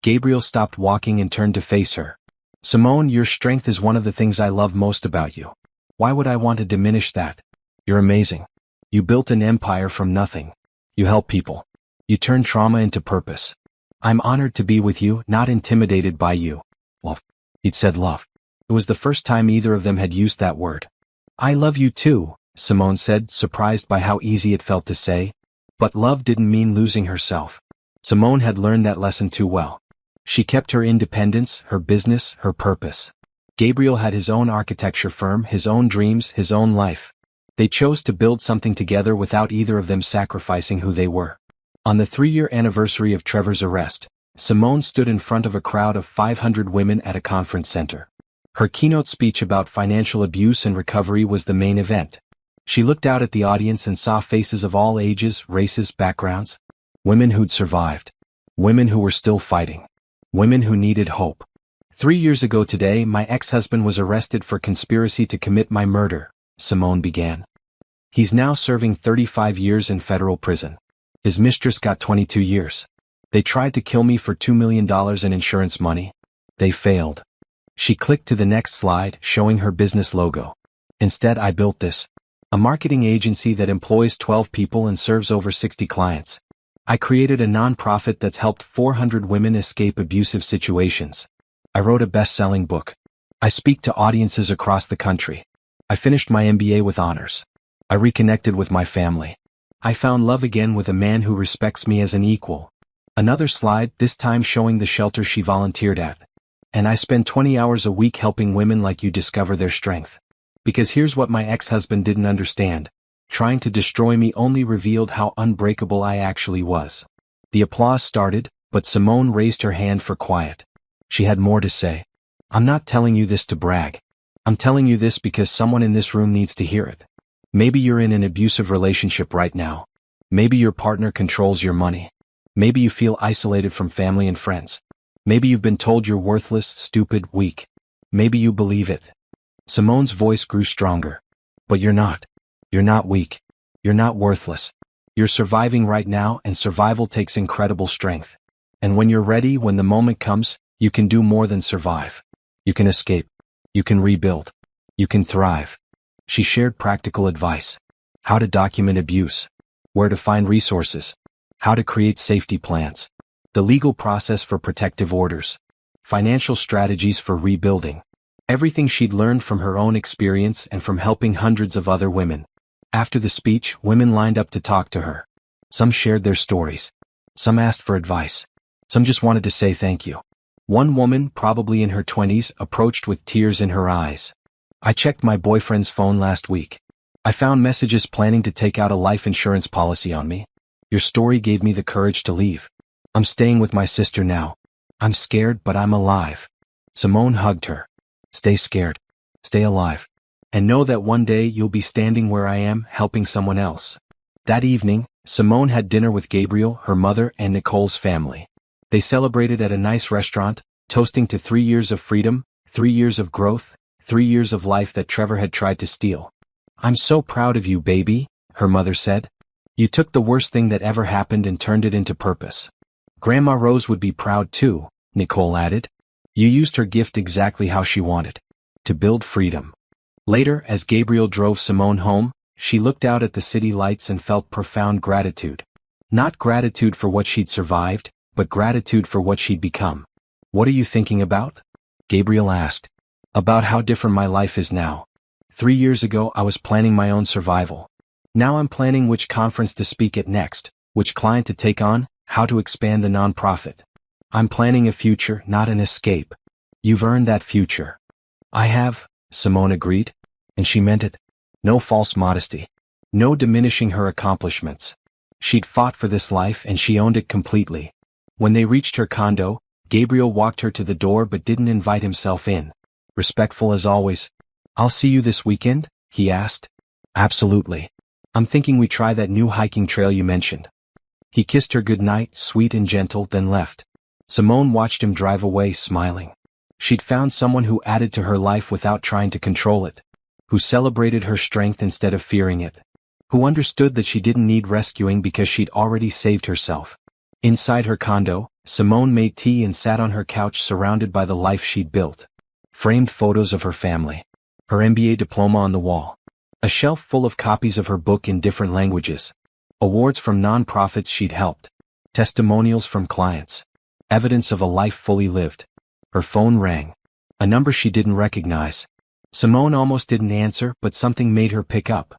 Gabriel stopped walking and turned to face her. Simone, your strength is one of the things I love most about you. Why would I want to diminish that? You're amazing. You built an empire from nothing. You help people. You turn trauma into purpose. I'm honored to be with you, not intimidated by you. Love. He'd said love. It was the first time either of them had used that word. I love you too, Simone said, surprised by how easy it felt to say. But love didn't mean losing herself. Simone had learned that lesson too well. She kept her independence, her business, her purpose. Gabriel had his own architecture firm, his own dreams, his own life. They chose to build something together without either of them sacrificing who they were. On the 3-year anniversary of Trevor's arrest, Simone stood in front of a crowd of 500 women at a conference center. Her keynote speech about financial abuse and recovery was the main event. She looked out at the audience and saw faces of all ages, races, backgrounds. Women who'd survived. Women who were still fighting. Women who needed hope. 3 years ago today, my ex-husband was arrested for conspiracy to commit my murder, Simone began. He's now serving 35 years in federal prison. His mistress got 22 years. They tried to kill me for $2 million in insurance money. They failed. She clicked to the next slide, showing her business logo. Instead, I built this. A marketing agency that employs 12 people and serves over 60 clients. I created a nonprofit that's helped 400 women escape abusive situations. I wrote a best-selling book. I speak to audiences across the country. I finished my MBA with honors. I reconnected with my family. I found love again with a man who respects me as an equal. Another slide, this time showing the shelter she volunteered at. And I spend 20 hours a week helping women like you discover their strength. Because here's what my ex-husband didn't understand. Trying to destroy me only revealed how unbreakable I actually was. The applause started, but Simone raised her hand for quiet. She had more to say. I'm not telling you this to brag. I'm telling you this because someone in this room needs to hear it. Maybe you're in an abusive relationship right now. Maybe your partner controls your money. Maybe you feel isolated from family and friends. Maybe you've been told you're worthless, stupid, weak. Maybe you believe it. Simone's voice grew stronger. But you're not. You're not weak. You're not worthless. You're surviving right now, and survival takes incredible strength. And when you're ready, when the moment comes, you can do more than survive. You can escape. You can rebuild. You can thrive. She shared practical advice. How to document abuse. Where to find resources. How to create safety plans. the legal process for protective orders, financial strategies for rebuilding. Everything she'd learned from her own experience and from helping hundreds of other women. After the speech, women lined up to talk to her. Some shared their stories. Some asked for advice. Some just wanted to say thank you. One woman, probably in her 20s, approached with tears in her eyes. I checked my boyfriend's phone last week. I found messages planning to take out a life insurance policy on me. Your story gave me the courage to leave. I'm staying with my sister now. I'm scared, but I'm alive. Simone hugged her. Stay scared. Stay alive. And know that one day you'll be standing where I am, helping someone else. That evening, Simone had dinner with Gabriel, her mother, and Nicole's family. They celebrated at a nice restaurant, toasting to 3 years of freedom, 3 years of growth, 3 years of life that Trevor had tried to steal. I'm so proud of you, baby, her mother said. You took the worst thing that ever happened and turned it into purpose. Grandma Rose would be proud too, Nicole added. You used her gift exactly how she wanted. To build freedom. Later, as Gabriel drove Simone home, she looked out at the city lights and felt profound gratitude. Not gratitude for what she'd survived, but gratitude for what she'd become. What are you thinking about? Gabriel asked. About how different my life is now. 3 years ago I was planning my own survival. Now I'm planning which conference to speak at next, which client to take on, how to expand the nonprofit. I'm planning a future, not an escape. You've earned that future. I have, Simone agreed. And she meant it. No false modesty. No diminishing her accomplishments. She'd fought for this life and she owned it completely. When they reached her condo, Gabriel walked her to the door but didn't invite himself in. Respectful as always. I'll see you this weekend? He asked. Absolutely. I'm thinking we try that new hiking trail you mentioned. He kissed her goodnight, sweet and gentle, then left. Simone watched him drive away, smiling. She'd found someone who added to her life without trying to control it. Who celebrated her strength instead of fearing it. Who understood that she didn't need rescuing because she'd already saved herself. Inside her condo, Simone made tea and sat on her couch surrounded by the life she'd built. Framed photos of her family. Her MBA diploma on the wall. A shelf full of copies of her book in different languages. Awards from nonprofits she'd helped. Testimonials from clients. Evidence of a life fully lived. Her phone rang. A number she didn't recognize. Simone almost didn't answer, but something made her pick up.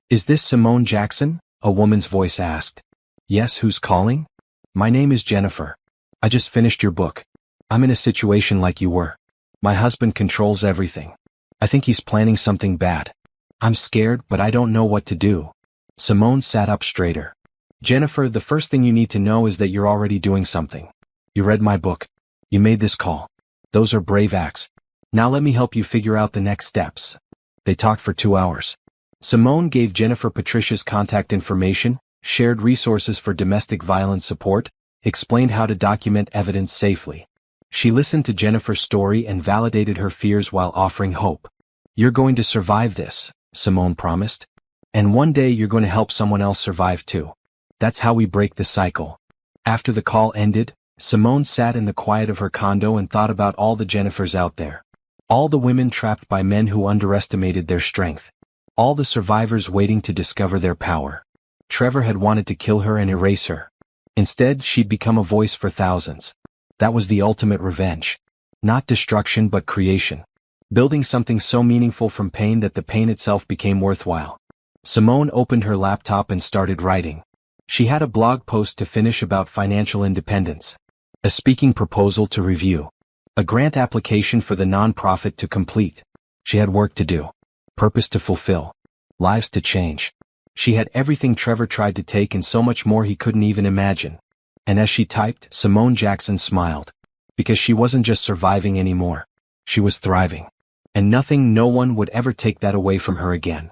Is this Simone Jackson? A woman's voice asked. Yes, who's calling? My name is Jennifer. I just finished your book. I'm in a situation like you were. My husband controls everything. I think he's planning something bad. I'm scared, but I don't know what to do. Simone sat up straighter. Jennifer, the first thing you need to know is that you're already doing something. You read my book. You made this call. Those are brave acts. Now let me help you figure out the next steps. They talked for 2 hours. Simone gave Jennifer Patricia's contact information, shared resources for domestic violence support, explained how to document evidence safely. She listened to Jennifer's story and validated her fears while offering hope. You're going to survive this, Simone promised. And one day you're going to help someone else survive too. That's how we break the cycle. After the call ended, Simone sat in the quiet of her condo and thought about all the Jennifers out there. All the women trapped by men who underestimated their strength. All the survivors waiting to discover their power. Trevor had wanted to kill her and erase her. Instead, she'd become a voice for thousands. That was the ultimate revenge. Not destruction but creation. Building something so meaningful from pain that the pain itself became worthwhile. Simone opened her laptop and started writing. She had a blog post to finish about financial independence. A speaking proposal to review. A grant application for the nonprofit to complete. She had work to do. Purpose to fulfill. Lives to change. She had everything Trevor tried to take and so much more he couldn't even imagine. And as she typed, Simone Jackson smiled. Because she wasn't just surviving anymore. She was thriving. And nothing, no one would ever take that away from her again.